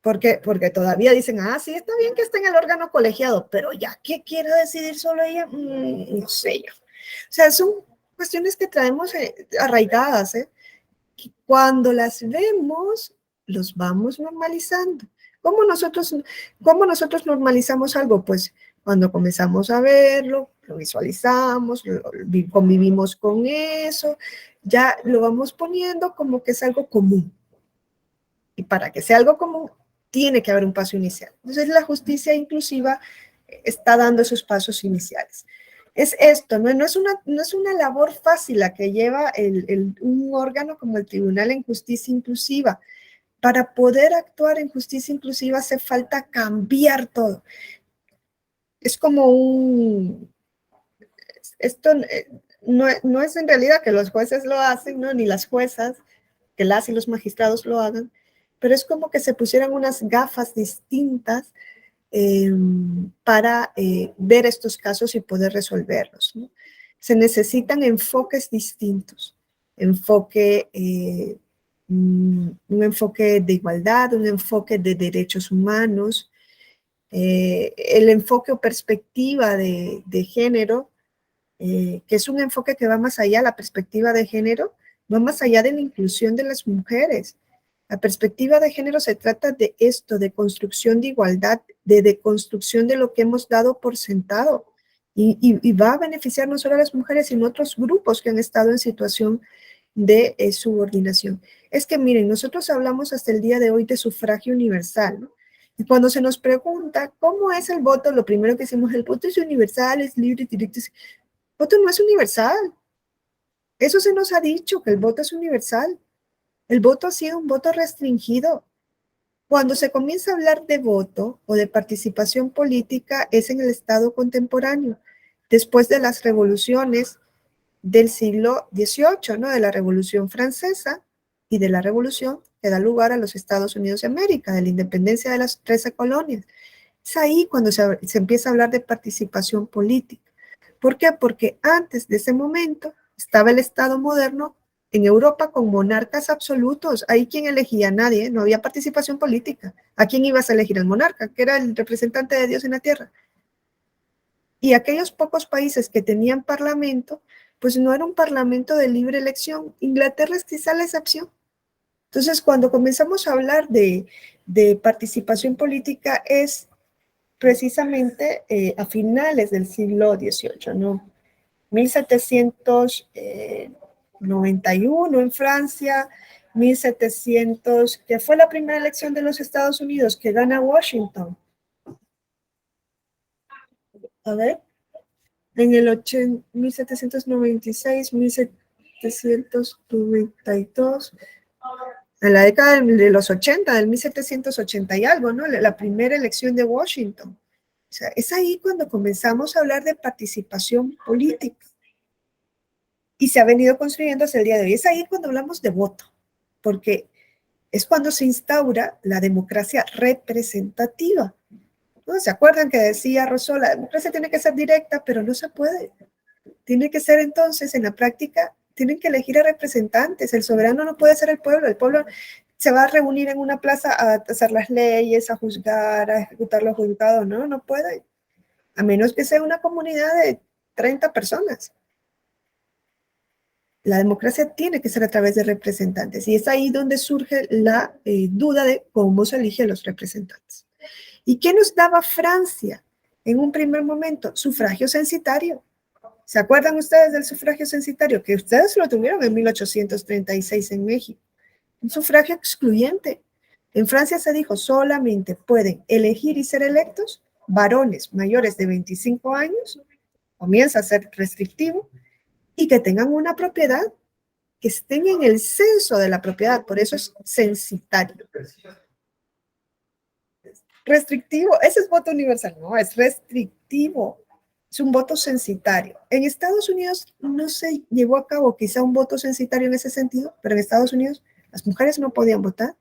Porque todavía dicen, sí, está bien que esté en el órgano colegiado, pero ya, ¿qué quiere decidir solo ella? No sé yo. O sea, son cuestiones que traemos arraigadas, Cuando las vemos, los vamos normalizando. ¿Cómo nosotros normalizamos algo? Pues cuando comenzamos a verlo, lo visualizamos, convivimos con eso, ya lo vamos poniendo como que es algo común. Y para que sea algo común, tiene que haber un paso inicial. Entonces, la justicia inclusiva está dando esos pasos iniciales. Es esto, no es una labor fácil la que lleva un órgano como el Tribunal en Justicia Inclusiva. Para poder actuar en justicia inclusiva hace falta cambiar todo. Es como esto no es en realidad que los jueces lo hacen, ¿no? Ni las juezas, que las y los magistrados lo hagan, pero es como que se pusieran unas gafas distintas para ver estos casos y poder resolverlos, ¿no? Se necesitan enfoques distintos, un enfoque de igualdad, un enfoque de derechos humanos, el enfoque o perspectiva de género, que es un enfoque que va más allá, la perspectiva de género, va más allá de la inclusión de las mujeres. La perspectiva de género se trata de esto, de construcción de igualdad, de deconstrucción de lo que hemos dado por sentado. Y va a beneficiar no solo a las mujeres, sino a otros grupos que han estado en situación de subordinación. Es que miren, nosotros hablamos hasta el día de hoy de sufragio universal, ¿no? Y cuando se nos pregunta cómo es el voto, lo primero que decimos, el voto es universal, es libre, directo. El voto no es universal. Eso se nos ha dicho, que el voto es universal. El voto ha sido un voto restringido. Cuando se comienza a hablar de voto o de participación política es en el Estado contemporáneo, después de las revoluciones del siglo XVIII, ¿no? De la Revolución Francesa y de la revolución que da lugar a los Estados Unidos de América, de la independencia de las 13 colonias. Es ahí cuando se empieza a hablar de participación política. ¿Por qué? Porque antes de ese momento estaba el Estado moderno en Europa con monarcas absolutos. Ahí quien elegía, nadie, no había participación política. ¿A quién ibas a elegir? El monarca, que era el representante de Dios en la tierra. Y aquellos pocos países que tenían parlamento, pues no era un parlamento de libre elección. Inglaterra es quizá la excepción. Entonces, cuando comenzamos a hablar de participación política es precisamente a finales del siglo XVIII, ¿no? 1791 en Francia, 1700, que fue la primera elección de los Estados Unidos, que gana Washington. A ver, en el 1796, 1792, en la década de los 80, del 1780 y algo, ¿no? La primera elección de Washington. O sea, es ahí cuando comenzamos a hablar de participación política. Y se ha venido construyendo hasta el día de hoy. Es ahí cuando hablamos de voto, porque es cuando se instaura la democracia representativa. ¿No? ¿Se acuerdan que decía Rousseau, la democracia tiene que ser directa, pero no se puede? Tiene que ser entonces, en la práctica, tienen que elegir a representantes. El soberano no puede ser el pueblo se va a reunir en una plaza a hacer las leyes, a juzgar, a ejecutar los juzgados. No puede, a menos que sea una comunidad de 30 personas. La democracia tiene que ser a través de representantes y es ahí donde surge la duda de cómo se eligen los representantes. ¿Y qué nos daba Francia en un primer momento? Sufragio censitario. ¿Se acuerdan ustedes del sufragio censitario? Que ustedes lo tuvieron en 1836 en México. Un sufragio excluyente. En Francia se dijo solamente pueden elegir y ser electos varones mayores de 25 años, comienza a ser restrictivo, y que tengan una propiedad, que estén en el censo de la propiedad, por eso es censitario. Restrictivo, ese es voto universal, no, es restrictivo. Es un voto censitario. En Estados Unidos no se llevó a cabo quizá un voto censitario en ese sentido, pero en Estados Unidos las mujeres no podían votar,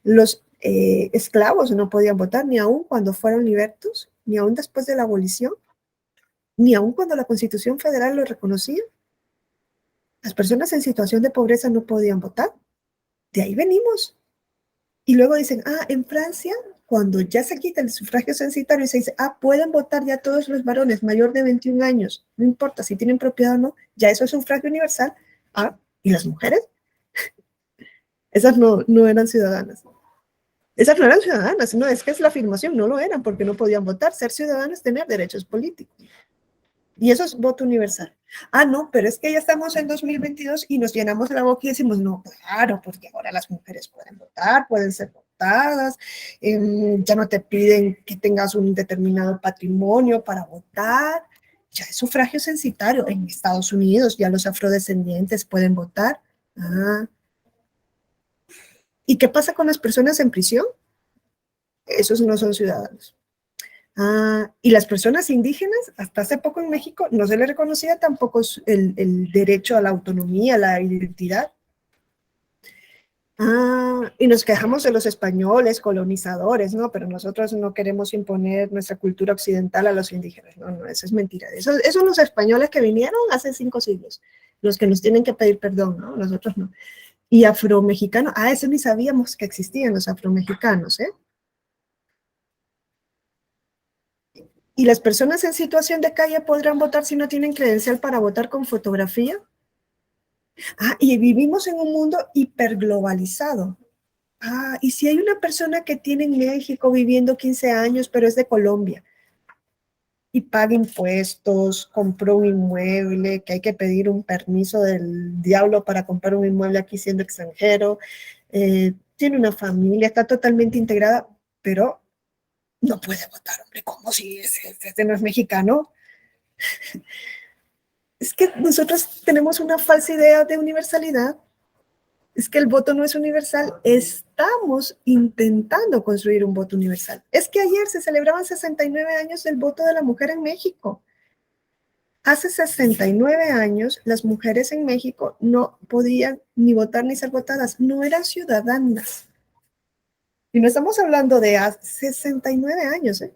los esclavos no podían votar, ni aun cuando fueron libertos, ni aun después de la abolición, ni aun cuando la Constitución Federal lo reconocía. Las personas en situación de pobreza no podían votar. De ahí venimos. Y luego dicen, en Francia, cuando ya se quita el sufragio censitario y se dice, pueden votar ya todos los varones mayor de 21 años, no importa si tienen propiedad o no, ya eso es sufragio universal. ¿Y las mujeres? Esas no eran ciudadanas. Esas no eran ciudadanas, no, es que es la afirmación, no lo eran porque no podían votar. Ser ciudadanos es tener derechos políticos. Y eso es voto universal. No, pero es que ya estamos en 2022 y nos llenamos la boca y decimos, no, claro, porque ahora las mujeres pueden votar, pueden ser votadas, ya no te piden que tengas un determinado patrimonio para votar, ya es sufragio censitario. En Estados Unidos ya los afrodescendientes pueden votar. ¿Y qué pasa con las personas en prisión? Esos no son ciudadanos. Y las personas indígenas, hasta hace poco en México, no se les reconocía tampoco el derecho a la autonomía, a la identidad. Y nos quejamos de los españoles, colonizadores, ¿no? Pero nosotros no queremos imponer nuestra cultura occidental a los indígenas. No, eso es mentira. Eso son los españoles que vinieron hace 5 siglos, los que nos tienen que pedir perdón, ¿no? Nosotros no. Y afromexicanos, eso ni sabíamos que existían los afromexicanos, ¿eh? ¿Y las personas en situación de calle podrán votar si no tienen credencial para votar con fotografía? Y vivimos en un mundo hiperglobalizado. Y si hay una persona que tiene en México viviendo 15 años, pero es de Colombia, y paga impuestos, compró un inmueble, que hay que pedir un permiso del diablo para comprar un inmueble aquí siendo extranjero, tiene una familia, está totalmente integrada, pero no puede votar, hombre, ¿cómo si este no es mexicano? Es que nosotros tenemos una falsa idea de universalidad. Es que el voto no es universal. Estamos intentando construir un voto universal. Es que ayer se celebraban 69 años del voto de la mujer en México. Hace 69 años, las mujeres en México no podían ni votar ni ser votadas. No eran ciudadanas. Y no estamos hablando de hace 69 años, ¿eh?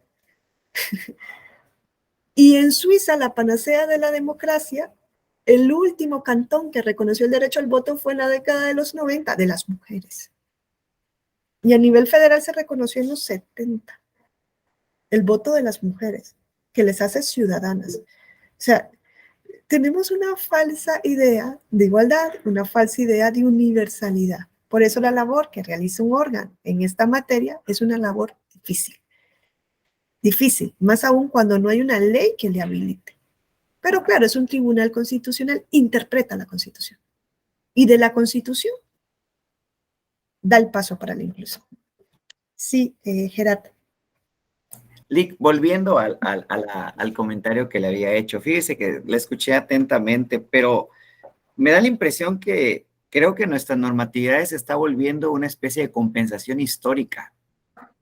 Y en Suiza, la panacea de la democracia, el último cantón que reconoció el derecho al voto fue en la década de los 90 de las mujeres. Y a nivel federal se reconoció en los 70 el voto de las mujeres, que les hace ciudadanas. O sea, tenemos una falsa idea de igualdad, una falsa idea de universalidad. Por eso la labor que realiza un órgano en esta materia es una labor difícil. Difícil, más aún cuando no hay una ley que le habilite. Pero claro, es un tribunal constitucional, interpreta la Constitución. Y de la Constitución da el paso para la inclusión. Sí, Gerardo. Lick, volviendo al comentario que le había hecho, fíjese que le escuché atentamente, pero me da la impresión que creo que nuestra normatividad se está volviendo una especie de compensación histórica.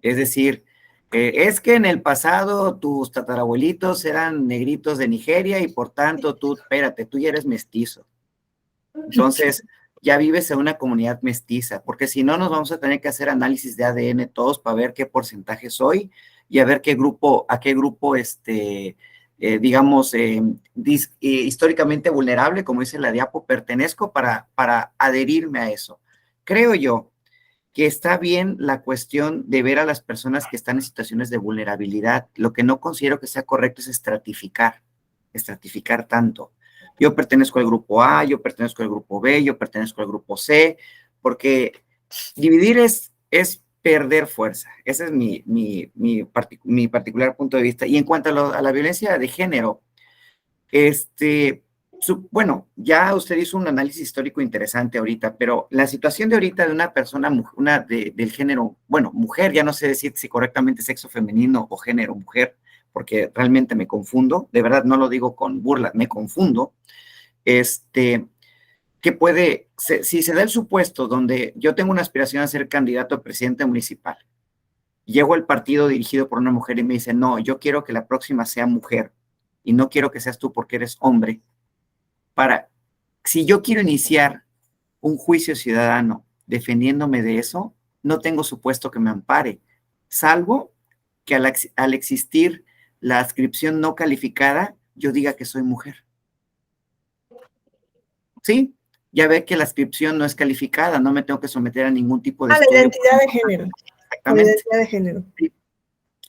Es decir, es que en el pasado tus tatarabuelitos eran negritos de Nigeria y por tanto tú, espérate, tú ya eres mestizo. Entonces, ya vives en una comunidad mestiza, porque si no nos vamos a tener que hacer análisis de ADN todos para ver qué porcentaje soy y a ver a qué grupo, digamos, históricamente vulnerable, como dice la diapo, pertenezco para adherirme a eso. Creo yo que está bien la cuestión de ver a las personas que están en situaciones de vulnerabilidad. Lo que no considero que sea correcto es estratificar tanto. Yo pertenezco al grupo A, yo pertenezco al grupo B, yo pertenezco al grupo C, porque dividir es perder fuerza. Ese es mi particular punto de vista. Y en cuanto a la violencia de género, bueno, ya usted hizo un análisis histórico interesante ahorita, pero la situación de ahorita de una persona, del género, bueno, mujer, ya no sé decir si correctamente sexo femenino o género mujer, porque realmente me confundo, de verdad no lo digo con burla, me confundo, que puede, si se da el supuesto donde yo tengo una aspiración a ser candidato a presidente municipal, llego al partido dirigido por una mujer y me dice, no, yo quiero que la próxima sea mujer, y no quiero que seas tú porque eres hombre, si yo quiero iniciar un juicio ciudadano defendiéndome de eso, no tengo supuesto que me ampare, salvo que al existir la adscripción no calificada, yo diga que soy mujer. ¿Sí? Ya ve que la adscripción no es calificada, no me tengo que someter a ningún tipo de estudio. La identidad de género. Exactamente. La identidad de género. Sí.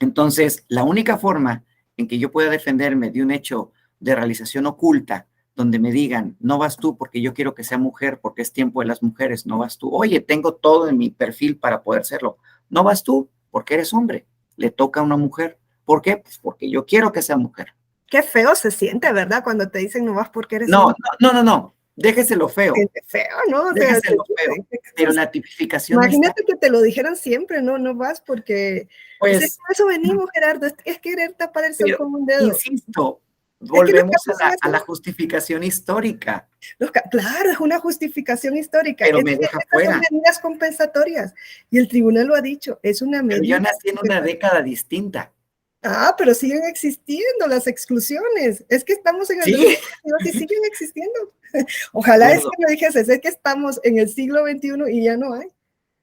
Entonces, la única forma en que yo pueda defenderme de un hecho de realización oculta, donde me digan, no vas tú porque yo quiero que sea mujer, porque es tiempo de las mujeres, no vas tú. Oye, tengo todo en mi perfil para poder serlo. No vas tú porque eres hombre, le toca a una mujer. ¿Por qué? Pues porque yo quiero que sea mujer. Qué feo se siente, ¿verdad? Cuando te dicen no vas porque eres hombre. No. Déjese lo feo. Feo, ¿no? Déjese lo feo. Pero la tipificación. Imagínate que te lo dijeran siempre, ¿no? No vas porque. Pues. Eso venimos, Gerardo. Es querer tapar el sol con un dedo. Insisto, volvemos a la justificación histórica. Claro, es una justificación histórica. Pero me deja fuera. Son medidas compensatorias. Y el tribunal lo ha dicho. Es una medida. Pero yo nací en una década distinta. Pero siguen existiendo las exclusiones. Es que estamos en el ¿Sí? y siguen existiendo. Ojalá es que me dijeses, es que estamos en el siglo XXI y ya no hay.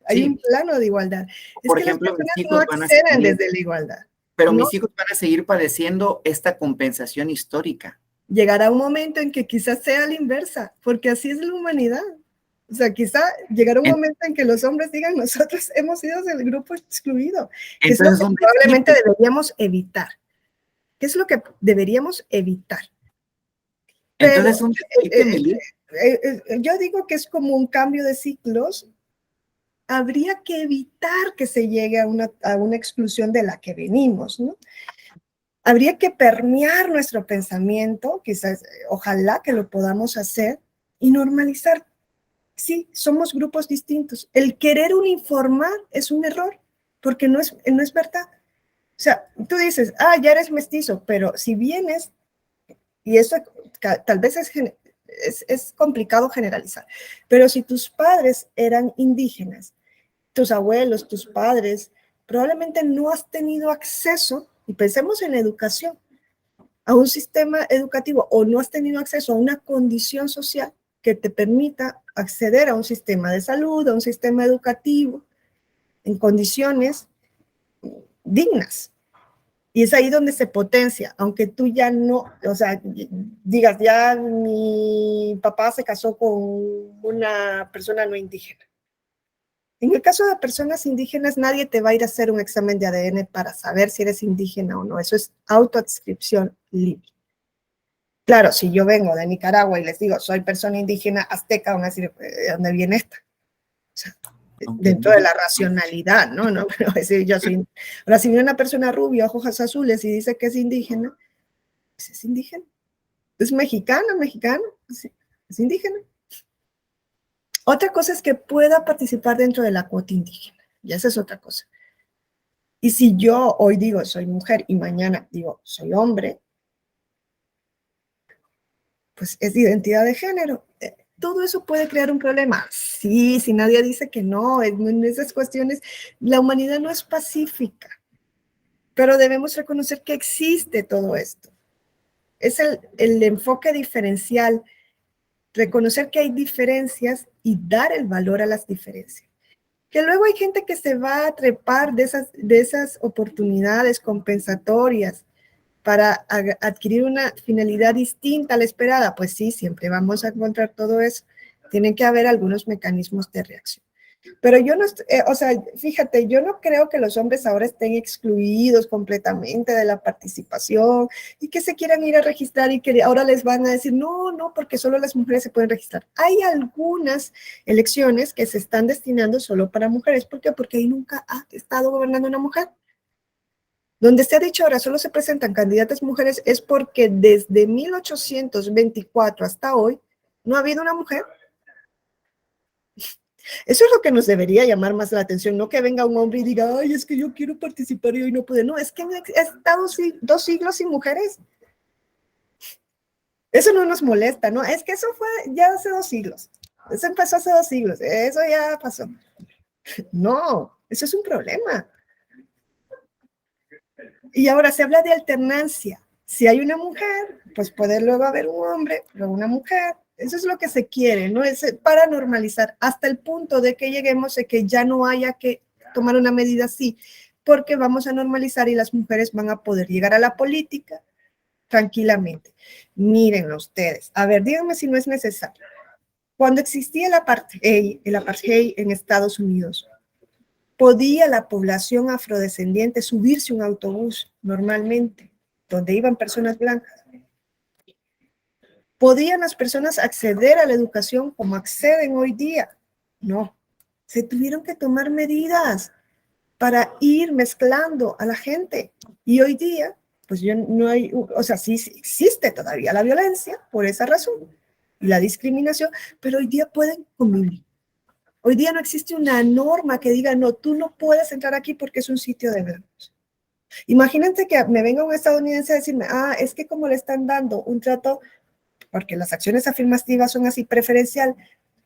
Hay un plano de igualdad. Por es que ejemplo, las personas no acceden desde la igualdad. Pero mis hijos van a seguir padeciendo esta compensación histórica. Llegará un momento en que quizás sea la inversa, porque así es la humanidad. O sea, quizá llegará un momento en que los hombres digan, nosotros hemos sido del grupo excluido. Que es lo que probablemente deberíamos evitar. ¿Qué es lo que deberíamos evitar? Pero, entonces, yo digo que es como un cambio de ciclos. Habría que evitar que se llegue a una exclusión de la que venimos, ¿no? Habría que permear nuestro pensamiento, quizás, ojalá que lo podamos hacer, y normalizar. Sí, somos grupos distintos. El querer uniformar es un error, porque no es verdad. O sea, tú dices, ya eres mestizo, pero si vienes, y eso tal vez es complicado generalizar, pero si tus padres eran indígenas, tus abuelos, tus padres, probablemente no has tenido acceso, y pensemos en la educación, a un sistema educativo, o no has tenido acceso a una condición social que te permita acceder a un sistema de salud, a un sistema educativo, en condiciones dignas. Y es ahí donde se potencia, aunque tú ya no, o sea, digas, ya mi papá se casó con una persona no indígena. En el caso de personas indígenas, nadie te va a ir a hacer un examen de ADN para saber si eres indígena o no. Eso es autoadscripción libre. Claro, si yo vengo de Nicaragua y les digo, soy persona indígena azteca, van a decir, ¿de dónde viene esta? O sea, dentro de la racionalidad, ¿no? No, pero decir, yo soy. Ahora, si viene una persona rubia, ojos azules, y dice que es indígena, pues es indígena. Es mexicano, es indígena. Otra cosa es que pueda participar dentro de la cuota indígena, y esa es otra cosa. Y si yo hoy digo soy mujer y mañana digo soy hombre, pues es identidad de género. Todo eso puede crear un problema. Sí, si nadie dice que no, en esas cuestiones, la humanidad no es pacífica, pero debemos reconocer que existe todo esto. Es el enfoque diferencial, reconocer que hay diferencias y dar el valor a las diferencias. Que luego hay gente que se va a trepar de esas oportunidades compensatorias para adquirir una finalidad distinta a la esperada. Pues sí, siempre vamos a encontrar todo eso. Tienen que haber algunos mecanismos de reacción. Pero yo no, o sea, fíjate, yo no creo que los hombres ahora estén excluidos completamente de la participación y que se quieran ir a registrar y que ahora les van a decir, no, porque solo las mujeres se pueden registrar. Hay algunas elecciones que se están destinando solo para mujeres. ¿Por qué? Porque ahí nunca ha estado gobernando una mujer. Donde se ha dicho ahora solo se presentan candidatas mujeres es porque desde 1824 hasta hoy no ha habido una mujer. Eso es lo que nos debería llamar más la atención, no que venga un hombre y diga, ay, es que yo quiero participar y hoy no pude. No, es que he estado 2 siglos sin mujeres. Eso no nos molesta, ¿no? Es que eso fue ya hace 2 siglos. Eso empezó hace 2 siglos. Eso ya pasó. No, eso es un problema. Y ahora se habla de alternancia. Si hay una mujer, pues puede luego haber un hombre, luego una mujer. Eso es lo que se quiere, ¿no? Es para normalizar hasta el punto de que lleguemos a que ya no haya que tomar una medida así, porque vamos a normalizar y las mujeres van a poder llegar a la política tranquilamente. Mírenlo ustedes. A ver, díganme si no es necesario. Cuando existía el apartheid en Estados Unidos, ¿podía la población afrodescendiente subirse a un autobús normalmente, donde iban personas blancas? ¿Podían las personas acceder a la educación como acceden hoy día? No. Se tuvieron que tomar medidas para ir mezclando a la gente. Y hoy día, pues yo no hay, o sea, sí existe todavía la violencia por esa razón y la discriminación, pero hoy día pueden convivir. Hoy día no existe una norma que diga, no, tú no puedes entrar aquí porque es un sitio de blancos. Imagínate que me venga un estadounidense a decirme, es que como le están dando un trato, porque las acciones afirmativas son así, preferencial,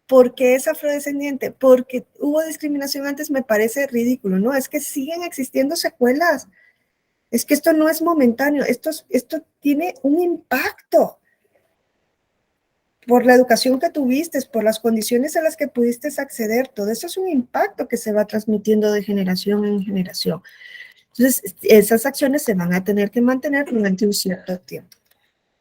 porque es afrodescendiente, porque hubo discriminación antes, me parece ridículo, ¿no? Es que siguen existiendo secuelas. Es que esto no es momentáneo, esto tiene un impacto por la educación que tuviste, por las condiciones a las que pudiste acceder, todo eso es un impacto que se va transmitiendo de generación en generación. Entonces, esas acciones se van a tener que mantener durante un cierto tiempo.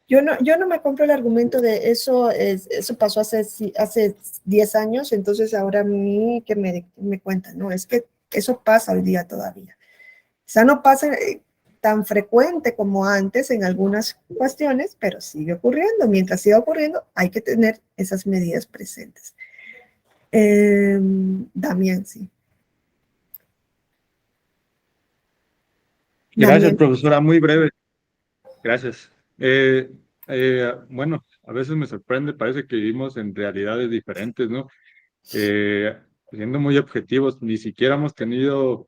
Yo no me compro el argumento de eso, eso pasó hace 10 años, entonces ahora a mí que me cuentan, no, es que eso pasa hoy día todavía. O sea, no pasa tan frecuente como antes en algunas cuestiones, pero sigue ocurriendo. Mientras siga ocurriendo, hay que tener esas medidas presentes. Damián, sí. Gracias, Damián. profesora, muy breve. Gracias. Bueno, a veces me sorprende, parece que vivimos en realidades diferentes, ¿no? Siendo muy objetivos, ni siquiera hemos tenido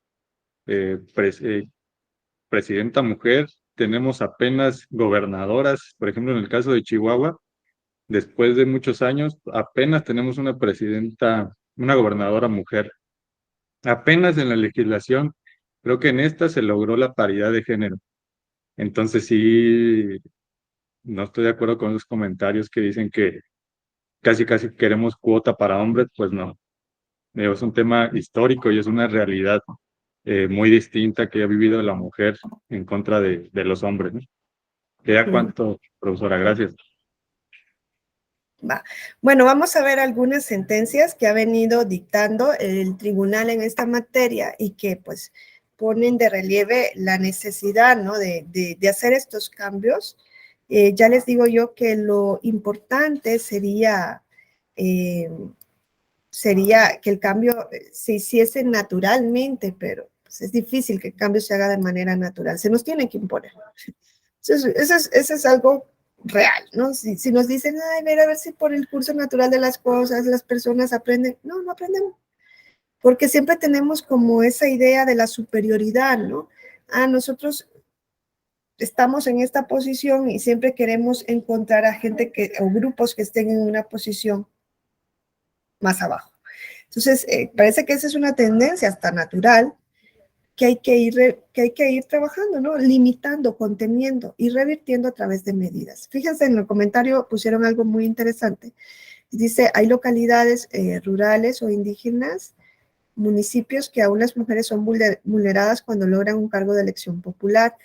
presidenta mujer, tenemos apenas gobernadoras, por ejemplo, en el caso de Chihuahua, después de muchos años, apenas tenemos una presidenta, una gobernadora mujer. Apenas en la legislación, creo que en esta se logró la paridad de género. Entonces sí, no estoy de acuerdo con los comentarios que dicen que casi queremos cuota para hombres, pues no. Es un tema histórico y es una realidad muy distinta que ha vivido la mujer en contra de los hombres, ¿no? ¿Queda cuánto, profesora? Gracias. Va. Bueno, vamos a ver algunas sentencias que ha venido dictando el tribunal en esta materia y que pues ponen de relieve la necesidad, ¿no? de hacer estos cambios. Ya les digo yo que lo importante sería que el cambio se hiciese naturalmente, pero pues, es difícil que el cambio se haga de manera natural. Se nos tiene que imponer. Eso es algo real, ¿no? Si nos dicen, a ver si por el curso natural de las cosas las personas aprenden, no aprendemos, porque siempre tenemos como esa idea de la superioridad, ¿no? Nosotros estamos en esta posición y siempre queremos encontrar a gente o grupos que estén en una posición más abajo. Entonces, parece que esa es una tendencia hasta natural que hay que ir trabajando, ¿no? Limitando, conteniendo y revirtiendo a través de medidas. Fíjense, en el comentario pusieron algo muy interesante. Dice, hay localidades rurales o indígenas, municipios que aún las mujeres son vulneradas cuando logran un cargo de elección popular,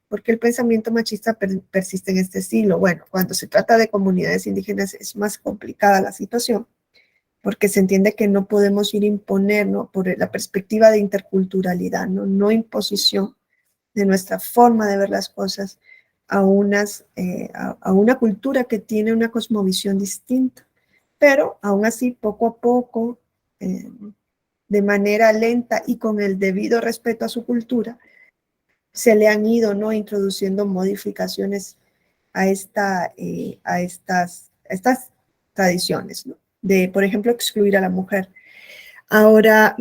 porque el pensamiento machista persiste en este siglo. Bueno, cuando se trata de comunidades indígenas es más complicada la situación, porque se entiende que no podemos ir a imponer, ¿no? Por la perspectiva de interculturalidad, no imposición de nuestra forma de ver las cosas a una cultura que tiene una cosmovisión distinta. Pero aún así, poco a poco, de manera lenta y con el debido respeto a su cultura, se le han ido, ¿no? Introduciendo modificaciones a estas tradiciones, ¿no? De, por ejemplo, excluir a la mujer. Ahora,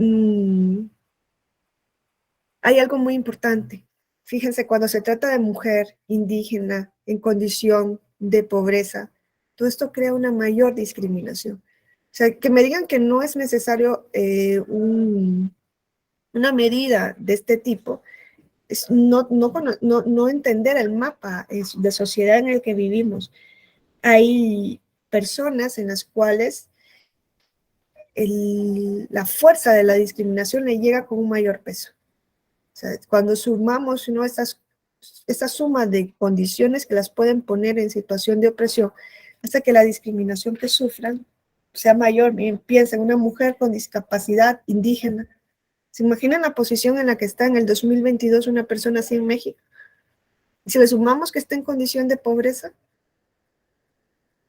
hay algo muy importante. Fíjense, cuando se trata de mujer indígena en condición de pobreza, todo esto crea una mayor discriminación. O sea, que me digan que no es necesario una medida de este tipo, es no entender el mapa de sociedad en el que vivimos. Hay personas en las cuales la fuerza de la discriminación le llega con un mayor peso. O sea, cuando sumamos, ¿no?, esta suma de condiciones que las pueden poner en situación de opresión, hasta que la discriminación que sufran sea mayor. Bien, piensa en una mujer con discapacidad indígena. ¿Se imaginan la posición en la que está en el 2022 una persona así en México? Y si le sumamos que está en condición de pobreza,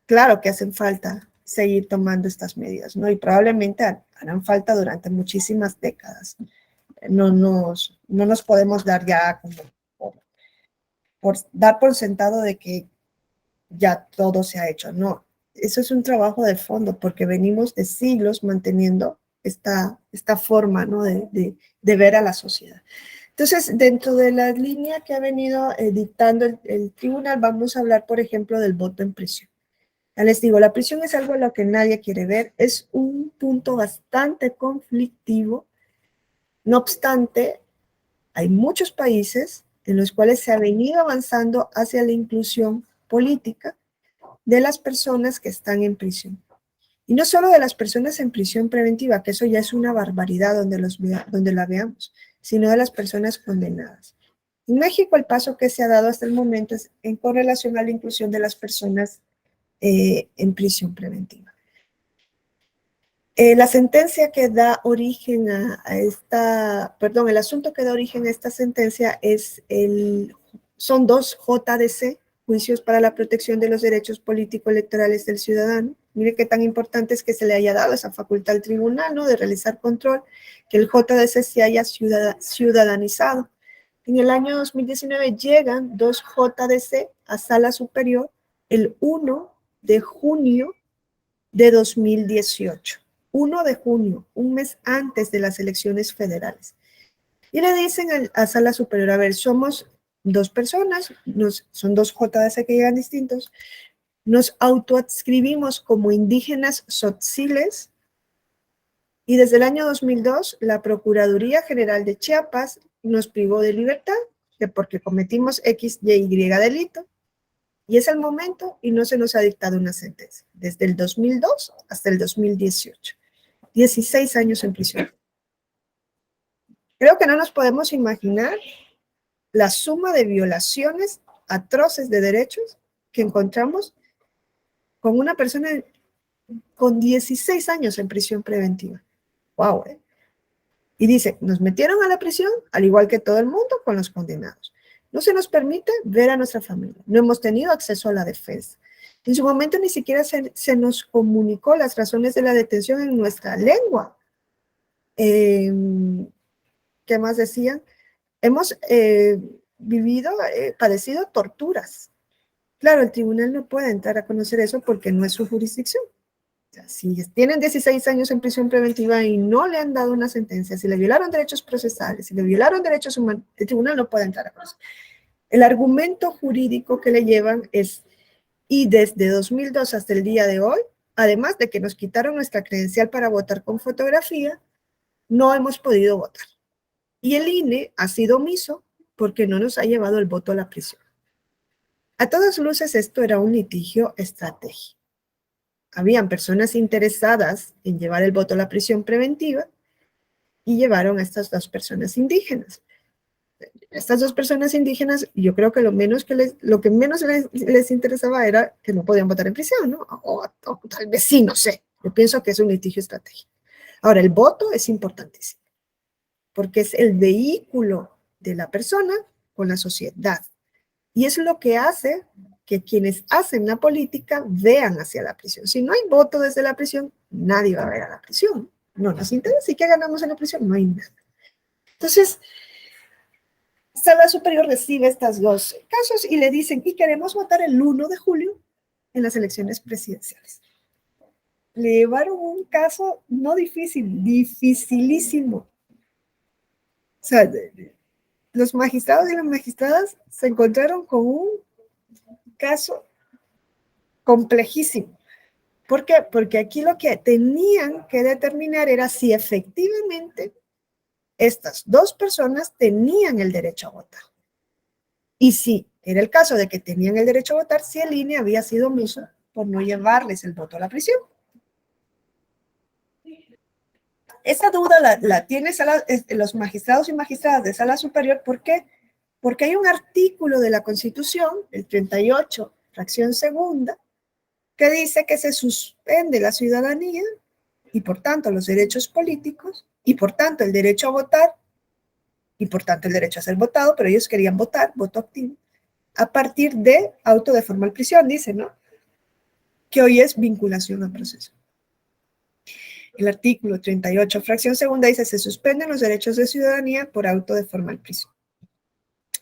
claro que hacen falta seguir tomando estas medidas, ¿no? Y probablemente harán falta durante muchísimas décadas. No nos podemos dar ya como por dar por sentado de que ya todo se ha hecho. No, eso es un trabajo de fondo, porque venimos de siglos manteniendo esta forma, ¿no?, de ver a la sociedad. Entonces, dentro de la línea que ha venido dictando el tribunal, vamos a hablar, por ejemplo, del voto en prisión. Ya les digo, la prisión es algo a lo que nadie quiere ver, es un punto bastante conflictivo. No obstante, hay muchos países en los cuales se ha venido avanzando hacia la inclusión política de las personas que están en prisión. Y no solo de las personas en prisión preventiva, que eso ya es una barbaridad donde la veamos, sino de las personas condenadas. En México, el paso que se ha dado hasta el momento es en correlación a la inclusión de las personas en prisión preventiva. La sentencia que da origen el asunto que da origen a esta sentencia son 2 JDC, Juicios para la Protección de los Derechos Político-Electorales del Ciudadano. Mire qué tan importante es que se le haya dado esa facultad al tribunal, ¿no?, de realizar control, que el JDC se haya ciudadanizado. En el año 2019 llegan 2 JDC a Sala Superior el 1 de junio de 2018. 1 de junio, un mes antes de las elecciones federales. Y le dicen a Sala Superior, a ver, somos 2 personas, son 2 JDC que llegan distintos, nos autoadscribimos como indígenas tzotziles, y desde el año 2002 la Procuraduría General de Chiapas nos privó de libertad, porque cometimos X, Y, Y delito, y es el momento y no se nos ha dictado una sentencia, desde el 2002 hasta el 2018. 16 años en prisión. Creo que no nos podemos imaginar la suma de violaciones atroces de derechos que encontramos con una persona con 16 años en prisión preventiva. ¡Wow! Y dice, nos metieron a la prisión, al igual que todo el mundo, con los condenados. No se nos permite ver a nuestra familia. No hemos tenido acceso a la defensa. En su momento ni siquiera se nos comunicó las razones de la detención en nuestra lengua. ¿Qué más decían? Hemos padecido torturas. Claro, el tribunal no puede entrar a conocer eso porque no es su jurisdicción. O sea, si tienen 16 años en prisión preventiva y no le han dado una sentencia, si le violaron derechos procesales, si le violaron derechos humanos, el tribunal no puede entrar a conocer. El argumento jurídico que le llevan es, y desde 2002 hasta el día de hoy, además de que nos quitaron nuestra credencial para votar con fotografía, no hemos podido votar. Y el INE ha sido omiso porque no nos ha llevado el voto a la prisión. A todas luces, esto era un litigio estratégico. Habían personas interesadas en llevar el voto a la prisión preventiva y llevaron a estas 2 personas indígenas. Estas 2 personas indígenas, yo creo que lo que menos les interesaba era que no podían votar en prisión, ¿no? O tal vez sí, no sé. Yo pienso que es un litigio estratégico. Ahora, el voto es importantísimo, porque es el vehículo de la persona con la sociedad. Y es lo que hace que quienes hacen la política vean hacia la prisión. Si no hay voto desde la prisión, nadie va a ver a la prisión. No nos interesa. ¿Y qué ganamos en la prisión? No hay nada. Entonces, Sala Superior recibe estos 2 casos y le dicen, y queremos votar el 1 de julio en las elecciones presidenciales. Le llevaron un caso no difícil, dificilísimo. O sea, los magistrados y las magistradas se encontraron con un caso complejísimo. ¿Por qué? Porque aquí lo que tenían que determinar era si efectivamente estas dos personas tenían el derecho a votar. Y sí, era el caso de que tenían el derecho a votar si el INE había sido omiso por no llevarles el voto a la prisión. Esa duda la tienen los magistrados y magistradas de sala superior. ¿Por qué? Porque hay un artículo de la Constitución, el 38, fracción segunda, que dice que se suspende la ciudadanía y por tanto los derechos políticos y por tanto el derecho a votar y por tanto el derecho a ser votado, pero ellos querían votar, voto activo, a partir de auto de formal prisión, dice, ¿no? Que hoy es vinculación a proceso. El artículo 38, fracción segunda, dice, se suspenden los derechos de ciudadanía por auto de formal prisión.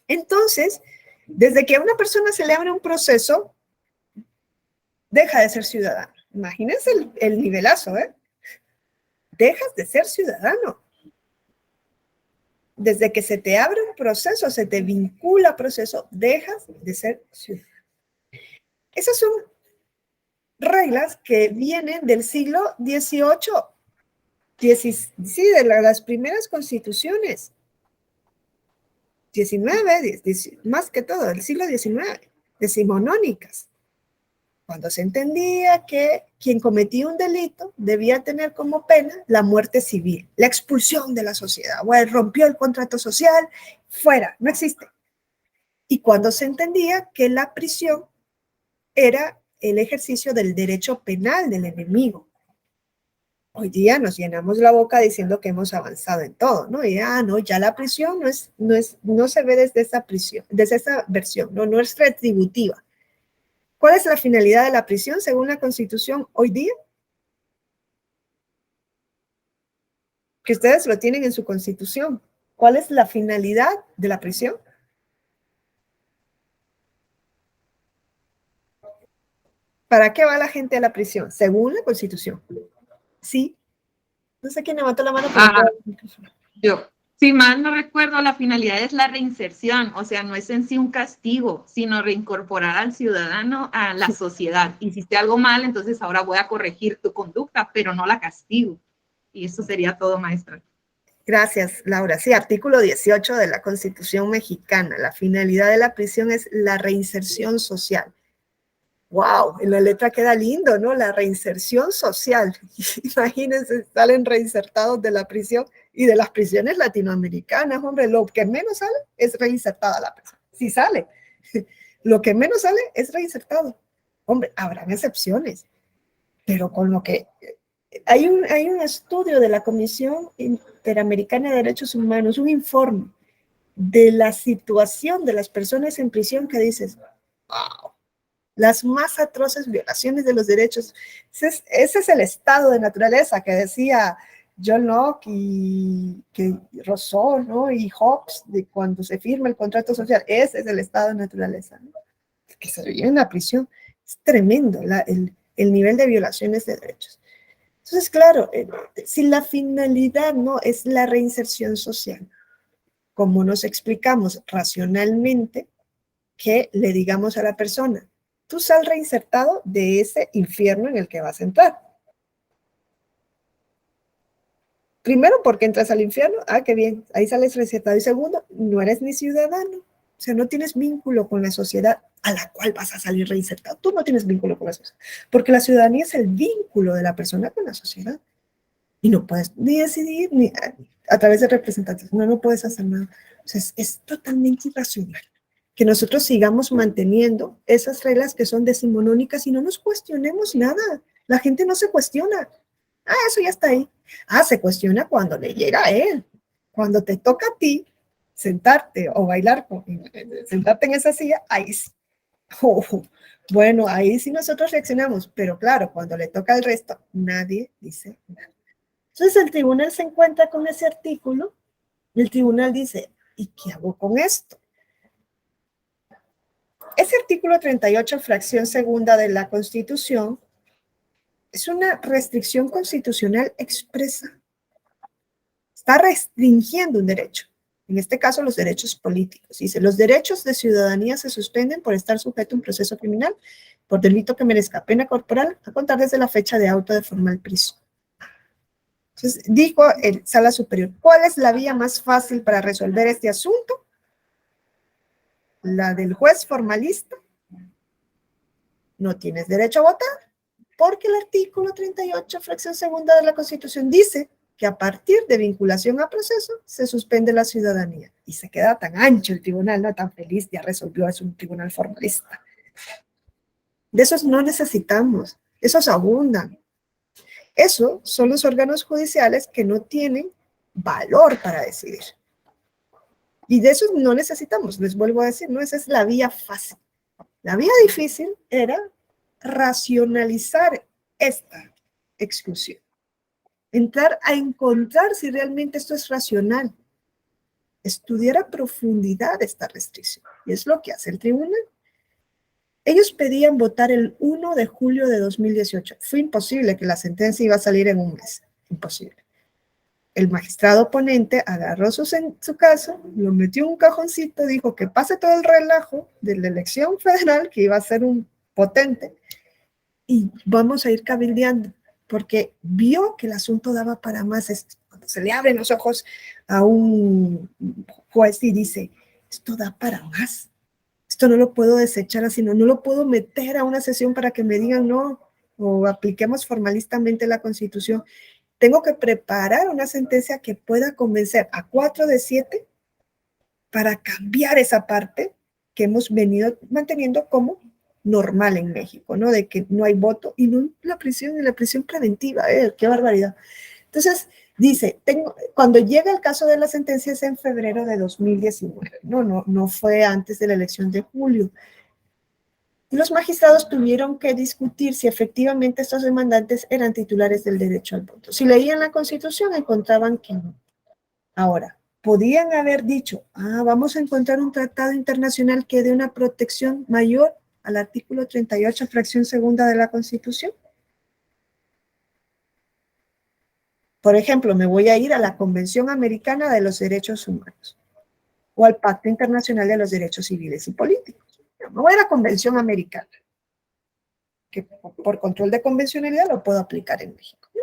Entonces, desde que a una persona se le abre un proceso, deja de ser ciudadano. Imagínense el nivelazo, ¿eh? Dejas de ser ciudadano. Desde que se te abre un proceso, se te vincula a proceso, dejas de ser ciudadano. Esas son reglas que vienen del siglo XVIII, sí, de las primeras constituciones. 19, más que todo, del siglo XIX, decimonónicas, cuando se entendía que quien cometía un delito debía tener como pena la muerte civil, la expulsión de la sociedad, o rompió el contrato social, fuera, no existe. Y cuando se entendía que la prisión era el ejercicio del derecho penal del enemigo. Hoy día nos llenamos la boca diciendo que hemos avanzado en todo, ¿no? Y no, ya la prisión no se ve desde esa prisión, desde esa versión, no es retributiva. ¿Cuál es la finalidad de la prisión según la Constitución hoy día? Que ustedes lo tienen en su Constitución. ¿Cuál es la finalidad de la prisión? ¿Para qué va la gente a la prisión? Según la Constitución. Sí. No sé quién levantó la mano. Yo, si mal no recuerdo, la finalidad es la reinserción, o sea, no es en sí un castigo, sino reincorporar al ciudadano a la sociedad. Hiciste algo mal, entonces ahora voy a corregir tu conducta, pero no la castigo. Y eso sería todo, maestra. Gracias, Laura. Sí, artículo 18 de la Constitución mexicana. La finalidad de la prisión es la reinserción social. ¡Wow! En la letra queda lindo, ¿no? La reinserción social. Imagínense, salen reinsertados de la prisión y de las prisiones latinoamericanas, hombre, lo que menos sale es reinsertada la persona. Si sale, lo que menos sale es reinsertado. Hombre, habrán excepciones, pero con lo que... Hay un estudio de la Comisión Interamericana de Derechos Humanos, un informe de la situación de las personas en prisión que dices, wow, las más atroces violaciones de los derechos. Ese es el estado de naturaleza que decía John Locke y Rousseau, ¿no? Y Hobbes, de cuando se firma el contrato social. Ese es el estado de naturaleza, ¿no? Que se vive en la prisión. Es tremendo el nivel de violaciones de derechos. Entonces, claro, si la finalidad no es la reinserción social, como nos explicamos racionalmente, que le digamos a la persona, tú sal reinsertado de ese infierno en el que vas a entrar. Primero, porque entras al infierno, qué bien, ahí sales reinsertado. Y segundo, no eres ni ciudadano, o sea, no tienes vínculo con la sociedad a la cual vas a salir reinsertado. Tú no tienes vínculo con la sociedad, porque la ciudadanía es el vínculo de la persona con la sociedad. Y no puedes ni decidir, ni a través de representantes, no puedes hacer nada. O sea, es totalmente irracional que nosotros sigamos manteniendo esas reglas que son decimonónicas y no nos cuestionemos nada. La gente no se cuestiona. Eso ya está ahí. Se cuestiona cuando le llega a él. Cuando te toca a ti sentarte o bailar, sentarte en esa silla, ahí sí. Bueno, ahí sí nosotros reaccionamos, pero claro, cuando le toca al resto, nadie dice nada. Entonces el tribunal se encuentra con ese artículo y el tribunal dice, ¿y qué hago con esto? Ese artículo 38, fracción segunda de la Constitución, es una restricción constitucional expresa. Está restringiendo un derecho, en este caso los derechos políticos. Dice, los derechos de ciudadanía se suspenden por estar sujeto a un proceso criminal por delito que merezca pena corporal a contar desde la fecha de auto de formal prisión. Entonces, dijo el Sala Superior, ¿cuál es la vía más fácil para resolver este asunto? La del juez formalista. No tienes derecho a votar, porque el artículo 38, fracción segunda de la Constitución dice que a partir de vinculación a proceso se suspende la ciudadanía. Y se queda tan ancho el tribunal, no tan feliz, ya resolvió, es un tribunal formalista. De esos no necesitamos, esos abundan. Esos son los órganos judiciales que no tienen valor para decidir. Y de esos no necesitamos, les vuelvo a decir, no, esa es la vía fácil. La vía difícil era racionalizar esta exclusión. Entrar a encontrar si realmente esto es racional. Estudiar a profundidad esta restricción. Y es lo que hace el tribunal. Ellos pedían votar el 1 de julio de 2018. Fue imposible que la sentencia iba a salir en un mes. Imposible. El magistrado ponente agarró su caso, lo metió en un cajoncito, dijo que pase todo el relajo de la elección federal, que iba a ser un potente, y vamos a ir cabildeando, porque vio que el asunto daba para más. Cuando se le abren los ojos a un juez y dice, esto da para más, esto no lo puedo desechar así, no lo puedo meter a una sesión para que me digan no, o apliquemos formalistamente la Constitución. Tengo que preparar una sentencia que pueda convencer a 4 de 7 para cambiar esa parte que hemos venido manteniendo como normal en México, ¿no? De que no hay voto y no la prisión, y la prisión preventiva, qué barbaridad. Entonces, dice, cuando llega el caso de la sentencia es en febrero de 2019, no fue antes de la elección de julio. Los magistrados tuvieron que discutir si efectivamente estos demandantes eran titulares del derecho al voto. Si leían la Constitución, encontraban que no. Ahora, podían haber dicho, vamos a encontrar un tratado internacional que dé una protección mayor al artículo 38, fracción segunda de la Constitución. Por ejemplo, me voy a ir a la Convención Americana de los Derechos Humanos o al Pacto Internacional de los Derechos Civiles y Políticos. Me voy a la Convención Americana, que por control de convencionalidad lo puedo aplicar en México, ¿no?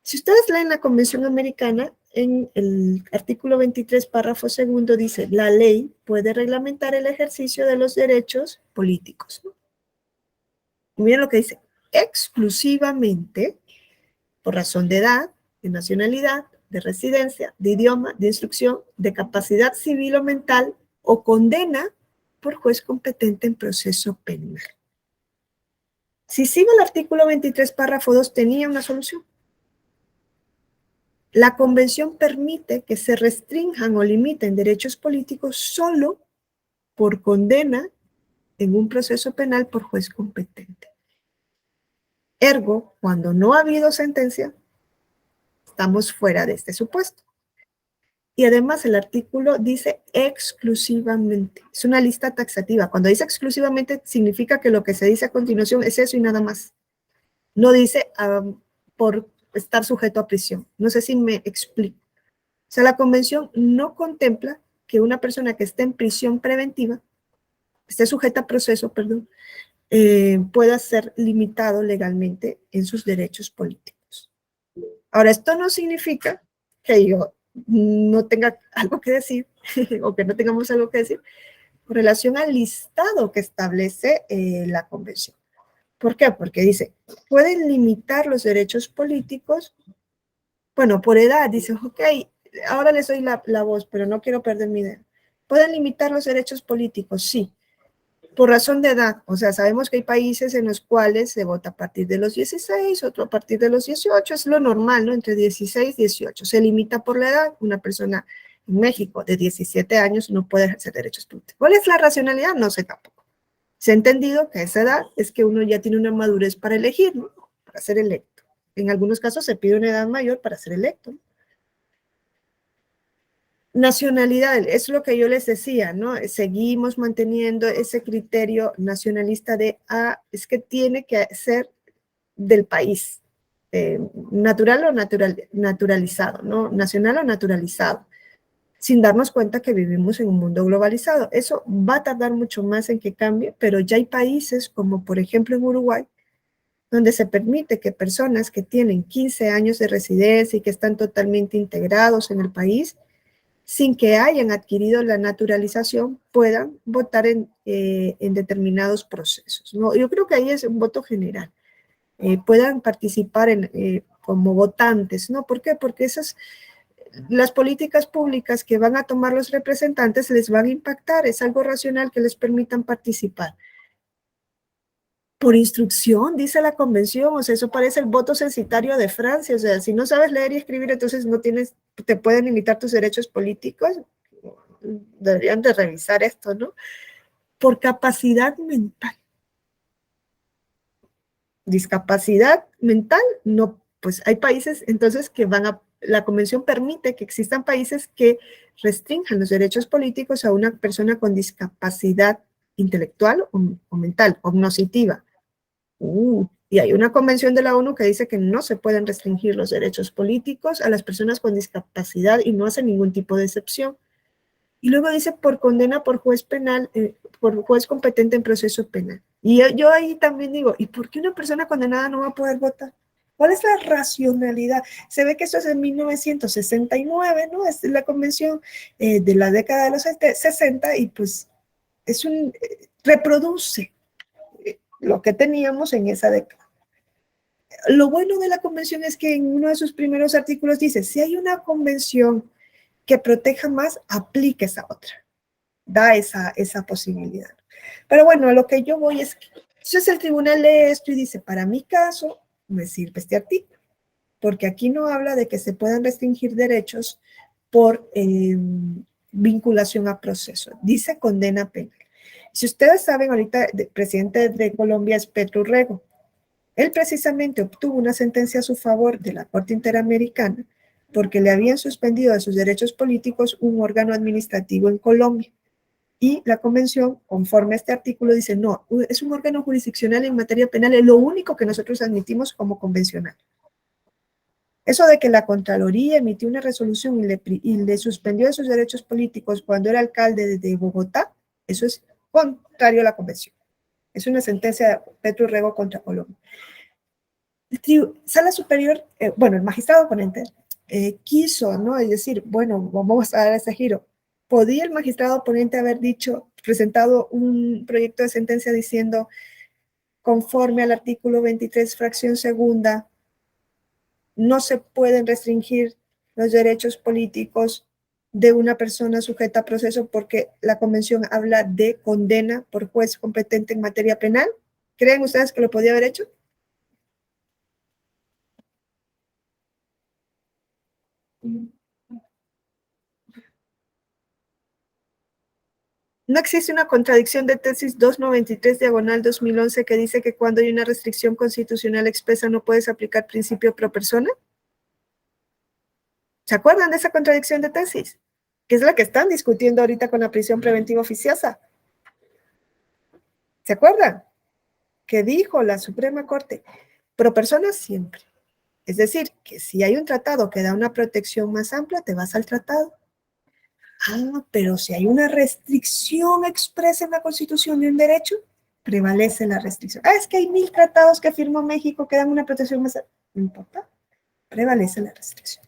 Si ustedes leen la Convención Americana, en el artículo 23, párrafo segundo, dice, la ley puede reglamentar el ejercicio de los derechos políticos, ¿no? Y miren lo que dice, exclusivamente por razón de edad, de nacionalidad, de residencia, de idioma, de instrucción, de capacidad civil o mental, o condena por juez competente en proceso penal. Si sigue el artículo 23, párrafo 2, tenía una solución. La convención permite que se restrinjan o limiten derechos políticos solo por condena en un proceso penal por juez competente. Ergo, cuando no ha habido sentencia, estamos fuera de este supuesto. Y además el artículo dice exclusivamente. Es una lista taxativa. Cuando dice exclusivamente, significa que lo que se dice a continuación es eso y nada más. No dice por estar sujeto a prisión. No sé si me explico. O sea, la convención no contempla que una persona que esté en prisión preventiva, esté sujeta a proceso, perdón, pueda ser limitado legalmente en sus derechos políticos. Ahora, esto no significa que yo no tenga algo que decir o que no tengamos algo que decir con relación al listado que establece la convención. ¿Por qué? Porque dice, pueden limitar los derechos políticos, bueno, por edad, dice, ok, ahora les doy la voz, pero no quiero perder mi idea. ¿Pueden limitar los derechos políticos? Sí. Por razón de edad, o sea, sabemos que hay países en los cuales se vota a partir de los 16, otro a partir de los 18, es lo normal, ¿no? Entre 16 y 18. Se limita por la edad. Una persona en México de 17 años no puede ejercer derechos políticos. ¿Cuál es la racionalidad? No sé tampoco. Se ha entendido que a esa edad es que uno ya tiene una madurez para elegir, ¿no? Para ser electo. En algunos casos se pide una edad mayor para ser electo, ¿no? Nacionalidad, es lo que yo les decía, ¿no? Seguimos manteniendo ese criterio nacionalista de, es que tiene que ser del país, natural o naturalizado, ¿no? Nacional o naturalizado, sin darnos cuenta que vivimos en un mundo globalizado. Eso va a tardar mucho más en que cambie, pero ya hay países como, por ejemplo, en Uruguay, donde se permite que personas que tienen 15 años de residencia y que están totalmente integrados en el país, sin que hayan adquirido la naturalización, puedan votar en determinados procesos, ¿no? Yo creo que ahí es un voto general. Puedan participar como votantes, ¿no? ¿Por qué? Porque las políticas públicas que van a tomar los representantes les van a impactar, es algo racional que les permitan participar. Por instrucción, dice la convención, o sea, eso parece el voto censitario de Francia, o sea, si no sabes leer y escribir, entonces no tienes, te pueden limitar tus derechos políticos, deberían de revisar esto, ¿no? Por capacidad mental. Discapacidad mental, no, pues hay países entonces que la convención permite que existan países que restrinjan los derechos políticos a una persona con discapacidad intelectual o mental, cognitiva. Y hay una convención de la ONU que dice que no se pueden restringir los derechos políticos a las personas con discapacidad y no hace ningún tipo de excepción. Y luego dice por condena por juez penal, por juez competente en proceso penal. Y yo ahí también digo, ¿y por qué una persona condenada no va a poder votar? ¿Cuál es la racionalidad? Se ve que esto es en 1969, ¿no? Es la convención de la década de los 60 y pues reproduce lo que teníamos en esa década. Lo bueno de la convención es que en uno de sus primeros artículos dice, si hay una convención que proteja más, aplique esa otra. Da esa posibilidad. Pero bueno, a lo que yo voy es que entonces el tribunal lee esto y dice, para mi caso, me sirve este artículo, porque aquí no habla de que se puedan restringir derechos por vinculación a proceso. Dice condena penal. Si ustedes saben, ahorita el presidente de Colombia es Petro Urrego. Él precisamente obtuvo una sentencia a su favor de la Corte Interamericana porque le habían suspendido de sus derechos políticos un órgano administrativo en Colombia. Y la convención, conforme a este artículo, dice, no, es un órgano jurisdiccional en materia penal, es lo único que nosotros admitimos como convencional. Eso de que la Contraloría emitió una resolución y le suspendió de sus derechos políticos cuando era alcalde de Bogotá, eso es contrario a la convención. Es una sentencia de Petro Urrego contra Colombia. Sala Superior, el magistrado ponente quiso, ¿no? Es decir, bueno, vamos a dar ese giro. ¿Podía el magistrado ponente haber presentado un proyecto de sentencia diciendo, conforme al artículo 23, fracción segunda, no se pueden restringir los derechos políticos de una persona sujeta a proceso porque la convención habla de condena por juez competente en materia penal? ¿Creen ustedes que lo podía haber hecho? No existe una contradicción de tesis 293 diagonal 2011 que dice que cuando hay una restricción constitucional expresa no puedes aplicar principio pro persona. ¿Se acuerdan de esa contradicción de tesis? Que es la que están discutiendo ahorita con la prisión preventiva oficiosa. ¿Se acuerdan? Que dijo la Suprema Corte, pro persona siempre. Es decir, que si hay un tratado que da una protección más amplia, te vas al tratado. Pero si hay una restricción expresa en la Constitución de un derecho, prevalece la restricción. Es que hay 1000 tratados que firmó México que dan una protección más amplia. No importa, prevalece la restricción.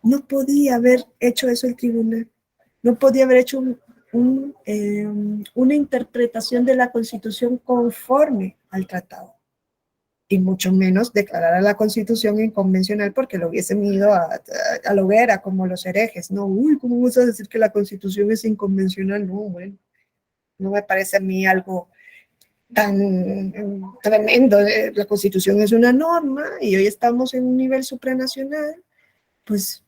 No podía haber hecho eso el tribunal. No podía haber hecho una interpretación de la Constitución conforme al tratado. Y mucho menos declarar a la Constitución inconvencional porque lo hubiesen ido a la hoguera como los herejes. No, ¿cómo vas a decir que la Constitución es inconvencional? No, bueno, no me parece a mí algo tan tremendo. La Constitución es una norma y hoy estamos en un nivel supranacional, pues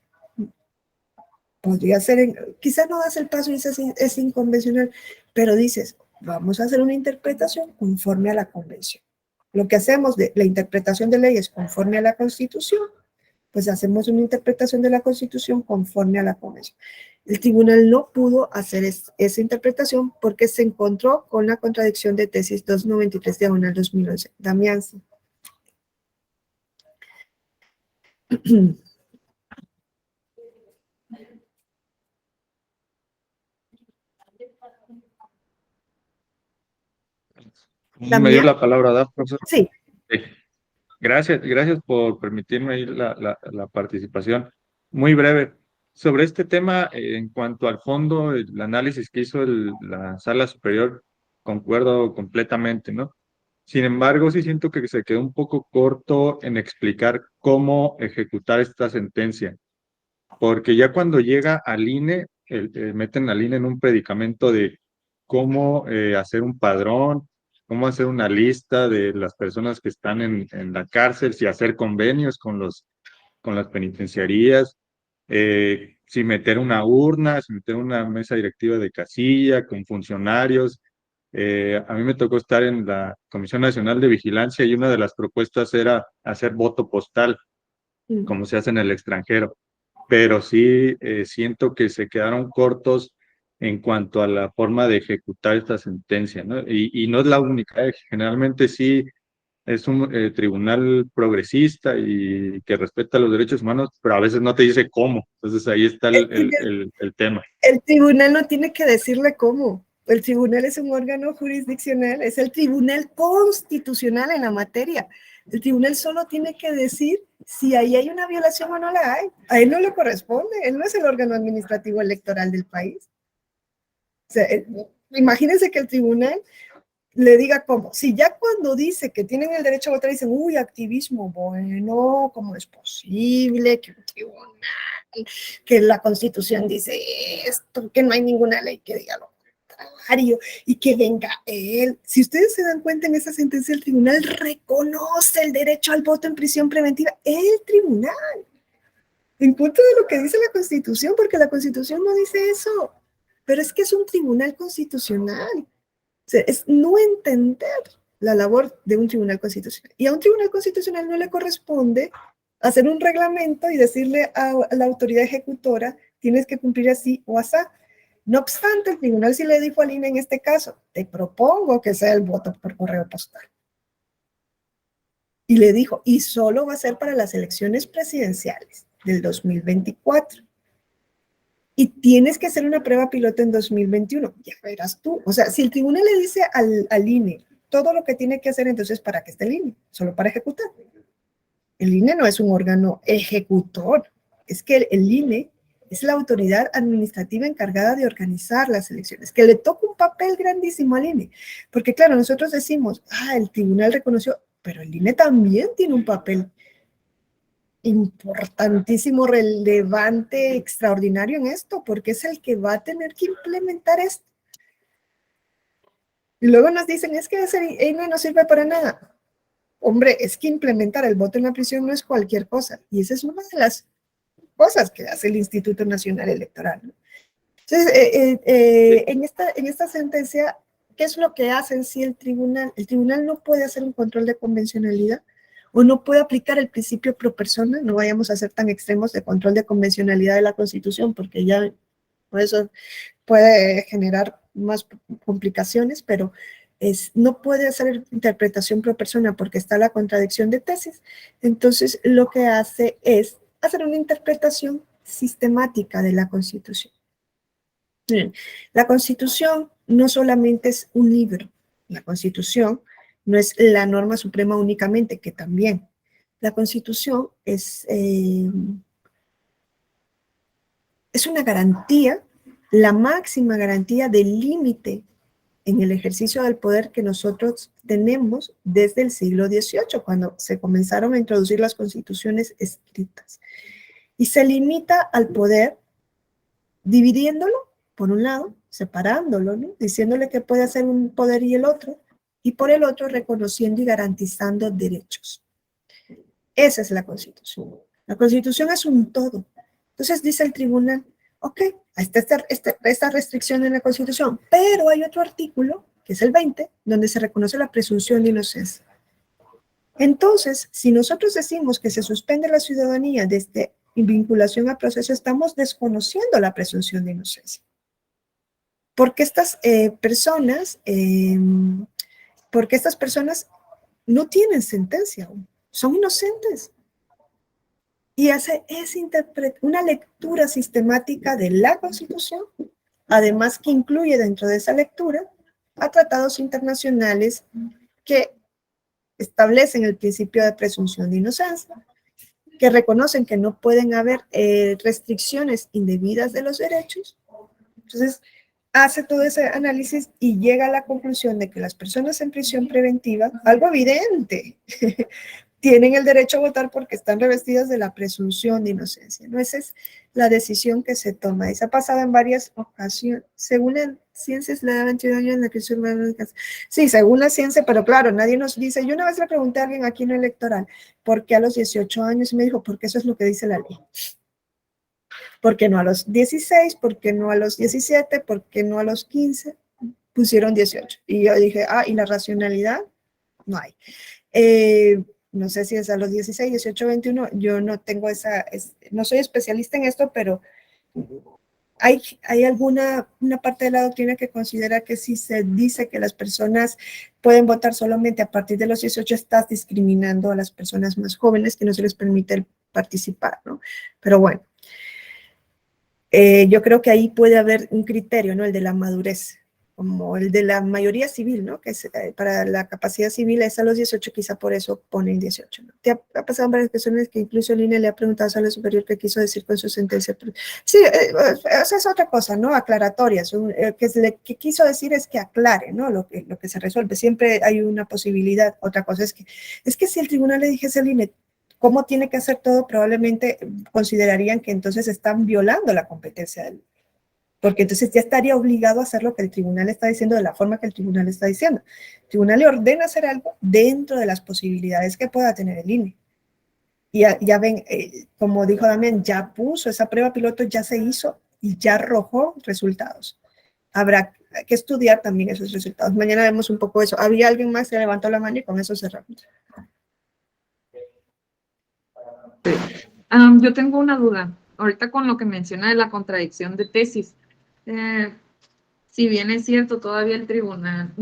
podría ser, quizás no das el paso y es inconvencional, pero dices, vamos a hacer una interpretación conforme a la convención. Lo que hacemos de la interpretación de leyes conforme a la Constitución, pues hacemos una interpretación de la Constitución conforme a la Convención. El tribunal no pudo hacer esa interpretación porque se encontró con la contradicción de tesis 293 diagonal 2011. Damián. Me dio la palabra, ¿verdad, profesor? Sí. Sí. Gracias por permitirme ahí la participación. Muy breve. Sobre este tema, en cuanto al fondo, el análisis que hizo la sala superior, concuerdo completamente, ¿no? Sin embargo, sí siento que se quedó un poco corto en explicar cómo ejecutar esta sentencia, porque ya cuando llega al INE, meten al INE en un predicamento de cómo hacer un padrón, cómo hacer una lista de las personas que están en la cárcel, si hacer convenios con las penitenciarías, si meter una urna, si meter una mesa directiva de casilla, con funcionarios. A mí me tocó estar en la Comisión Nacional de Vigilancia y una de las propuestas era hacer voto postal, como se hace en el extranjero. Pero sí siento que se quedaron cortos en cuanto a la forma de ejecutar esta sentencia, ¿no? Y no es la única, generalmente sí es un tribunal progresista y que respeta los derechos humanos, pero a veces no te dice cómo. Entonces ahí está el tema. El tribunal no tiene que decirle cómo. El tribunal es un órgano jurisdiccional, es el tribunal constitucional en la materia. El tribunal solo tiene que decir si ahí hay una violación o no la hay. A él no le corresponde, él no es el órgano administrativo electoral del país. O sea, imagínense que el tribunal le diga cómo. Si ya cuando dice que tienen el derecho a votar dicen, uy, activismo, bueno, ¿cómo es posible que un tribunal, que la Constitución dice esto, que no hay ninguna ley que diga lo contrario y que venga él? Si ustedes se dan cuenta en esa sentencia, el tribunal reconoce el derecho al voto en prisión preventiva. El tribunal, en contra de lo que dice la Constitución, porque la Constitución no dice eso, pero es que es un tribunal constitucional. O sea, es no entender la labor de un tribunal constitucional. Y a un tribunal constitucional no le corresponde hacer un reglamento y decirle a la autoridad ejecutora, tienes que cumplir así o así. No obstante, el tribunal sí le dijo al INE en este caso, te propongo que sea el voto por correo postal. Y le dijo, y solo va a ser para las elecciones presidenciales del 2024. Y tienes que hacer una prueba piloto en 2021. Ya verás tú. O sea, si el tribunal le dice al INE todo lo que tiene que hacer, entonces, ¿para qué está el INE? Solo para ejecutar. El INE no es un órgano ejecutor. Es que el INE es la autoridad administrativa encargada de organizar las elecciones, que le toca un papel grandísimo al INE. Porque, claro, nosotros decimos, el tribunal reconoció, pero el INE también tiene un papel importantísimo, relevante, extraordinario en esto, porque es el que va a tener que implementar esto. Y luego nos dicen, es que ese INE no sirve para nada. Hombre, es que implementar el voto en la prisión no es cualquier cosa, y esa es una de las cosas que hace el Instituto Nacional Electoral, ¿no? Entonces, en esta sentencia, ¿qué es lo que hace en sí el tribunal? El tribunal no puede hacer un control de convencionalidad, o no puede aplicar el principio pro persona. No vayamos a ser tan extremos de control de convencionalidad de la Constitución, porque ya por eso puede generar más complicaciones, pero no puede hacer interpretación pro persona porque está la contradicción de tesis. Entonces, lo que hace es hacer una interpretación sistemática de la Constitución. La Constitución no solamente es un libro, la Constitución no es la norma suprema únicamente, que también. La Constitución es una garantía, la máxima garantía del límite en el ejercicio del poder que nosotros tenemos desde el siglo XVIII, cuando se comenzaron a introducir las constituciones escritas. Y se limita al poder dividiéndolo, por un lado, separándolo, ¿no? Diciéndole que puede hacer un poder y el otro, y por el otro reconociendo y garantizando derechos. Esa es la Constitución. La Constitución es un todo. Entonces dice el tribunal, ok, está esta restricción en la Constitución, pero hay otro artículo, que es el 20, donde se reconoce la presunción de inocencia. Entonces, si nosotros decimos que se suspende la ciudadanía desde vinculación al proceso, estamos desconociendo la presunción de inocencia. Porque estas personas no tienen sentencia aún, son inocentes. Y hace una lectura sistemática de la Constitución, además que incluye dentro de esa lectura a tratados internacionales, que establecen el principio de presunción de inocencia, que reconocen que no pueden haber restricciones indebidas de los derechos. Entonces, hace todo ese análisis y llega a la conclusión de que las personas en prisión preventiva, algo evidente, tienen el derecho a votar porque están revestidas de la presunción de inocencia, ¿no? Esa es la decisión que se toma y se ha pasado en varias ocasiones. Según la ciencia, es la edad de 21 años en la que se sí, según la ciencia, pero claro, nadie nos dice. Yo una vez le pregunté a alguien aquí en el electoral, ¿por qué a los 18 años? Y me dijo, porque eso es lo que dice la ley. ¿Por qué no a los 16? ¿Por qué no a los 17? ¿Por qué no a los 15? Pusieron 18. Y yo dije, ¿y la racionalidad? No hay. No sé si es a los 16, 18, 21, yo no tengo no soy especialista en esto, pero hay una parte de la doctrina que considera que si se dice que las personas pueden votar solamente a partir de los 18, estás discriminando a las personas más jóvenes que no se les permite participar, ¿no? Pero bueno, yo creo que ahí puede haber un criterio, ¿no? El de la madurez, como el de la mayoría civil, ¿no? Que es, para la capacidad civil es a los 18, quizá por eso ponen 18, ¿no? Te ha pasado en varias personas que incluso el INE le ha preguntado a la superior qué quiso decir con su sentencia. Sí, esa es otra cosa, ¿no? Aclaratoria. Que quiso decir es que aclare, ¿no? Lo que se resuelve. Siempre hay una posibilidad. Otra cosa es que si el tribunal le dijese al INE cómo tiene que hacer todo, probablemente considerarían que entonces están violando la competencia del, porque entonces ya estaría obligado a hacer lo que el tribunal está diciendo de la forma que el tribunal está diciendo. El tribunal le ordena hacer algo dentro de las posibilidades que pueda tener el INE. Y ya ven, como dijo Damián, ya puso esa prueba piloto, ya se hizo y ya arrojó resultados. Habrá que estudiar también esos resultados. Mañana vemos un poco eso. ¿Había alguien más que levantó la mano y con eso cerramos? Yo tengo una duda. Ahorita con lo que menciona de la contradicción de tesis. Si bien es cierto, todavía el tribunal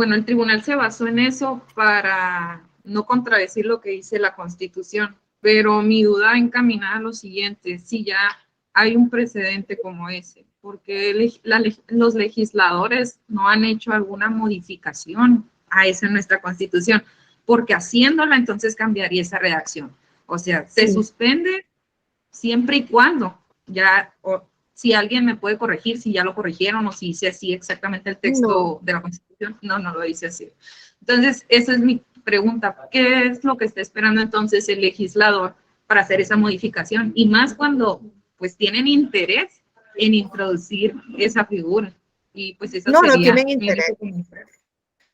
se basó en eso para no contradecir lo que dice la Constitución, pero mi duda encaminada a lo siguiente, si ya hay un precedente como ese, porque los legisladores no han hecho alguna modificación a eso en nuestra Constitución, porque haciéndola entonces cambiaría esa redacción. O sea, se suspende siempre y cuando ya, si alguien me puede corregir, si ya lo corrigieron o si dice así exactamente el texto de la Constitución. No lo dice así. Entonces, esa es mi pregunta. ¿Qué es lo que está esperando entonces el legislador para hacer esa modificación? Y más cuando pues tienen interés en introducir esa figura. Y pues eso sería... No tienen interés.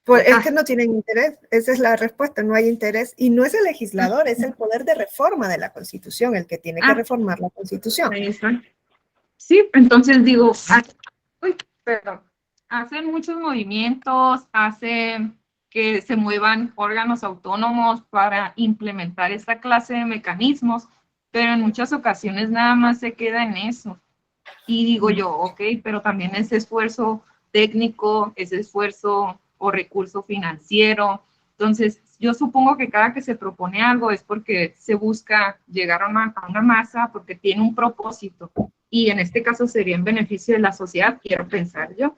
Pues es que no tienen interés, esa es la respuesta, no hay interés. Y no es el legislador, es el poder de reforma de la Constitución el que tiene que reformar la Constitución. Sí, entonces digo, hacen muchos movimientos, hacen que se muevan órganos autónomos para implementar esta clase de mecanismos, pero en muchas ocasiones nada más se queda en eso. Y digo yo, ok, pero también ese esfuerzo técnico, ese esfuerzo o recurso financiero. Entonces, yo supongo que cada que se propone algo es porque se busca llegar a una masa, porque tiene un propósito. Y en este caso sería en beneficio de la sociedad, quiero pensar yo.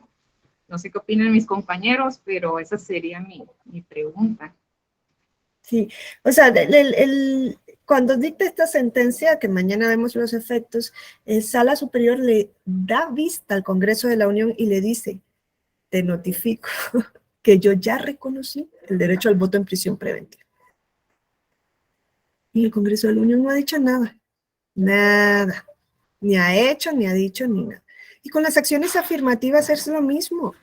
No sé qué opinan mis compañeros, pero esa sería mi pregunta. Sí, o sea, cuando dicta esta sentencia, que mañana vemos los efectos, Sala Superior le da vista al Congreso de la Unión y le dice, te notifico que yo ya reconocí el derecho al voto en prisión preventiva. Y el Congreso de la Unión no ha dicho nada, ni ha hecho, ni ha dicho, ni nada. Y con las acciones afirmativas es lo mismo.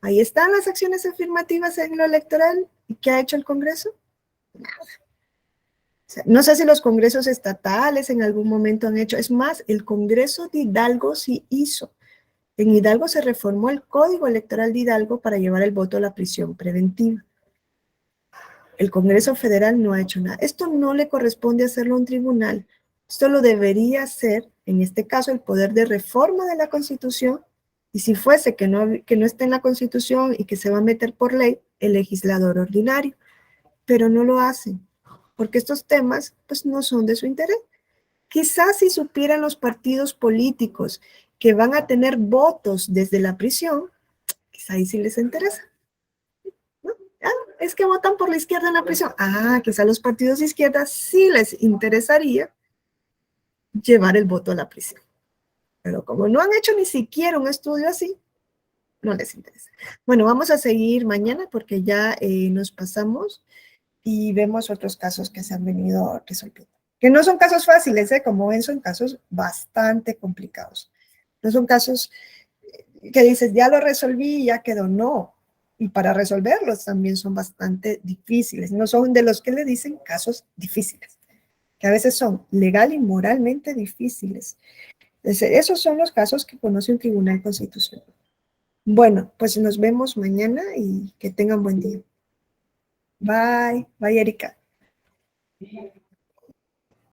Ahí están las acciones afirmativas en lo electoral. ¿Y qué ha hecho el Congreso? Nada. O sea, no sé si los congresos estatales en algún momento han hecho. Es más, el Congreso de Hidalgo sí hizo. En Hidalgo se reformó el Código Electoral de Hidalgo para llevar el voto a la prisión preventiva. El Congreso Federal no ha hecho nada. Esto no le corresponde hacerlo a un tribunal. Esto lo debería hacer, en este caso, el poder de reforma de la Constitución. Y si fuese que no esté en la Constitución y que se va a meter por ley, el legislador ordinario. Pero no lo hacen, porque estos temas pues, no son de su interés. Quizás si supieran los partidos políticos que van a tener votos desde la prisión, quizás ahí sí les interesa. ¿No? es que votan por la izquierda en la prisión. Ah, quizá a los partidos de izquierda sí les interesaría llevar el voto a la prisión. Pero como no han hecho ni siquiera un estudio así, no les interesa. Bueno, vamos a seguir mañana porque ya nos pasamos y vemos otros casos que se han venido resolviendo. Que no son casos fáciles, como ven, son casos bastante complicados. No son casos que dices, ya lo resolví y ya quedó. No. Y para resolverlos también son bastante difíciles. No son de los que le dicen casos difíciles, que a veces son legal y moralmente difíciles. Esos son los casos que conoce un tribunal constitucional. Bueno, pues nos vemos mañana y que tengan buen día. Bye. Bye, Erika.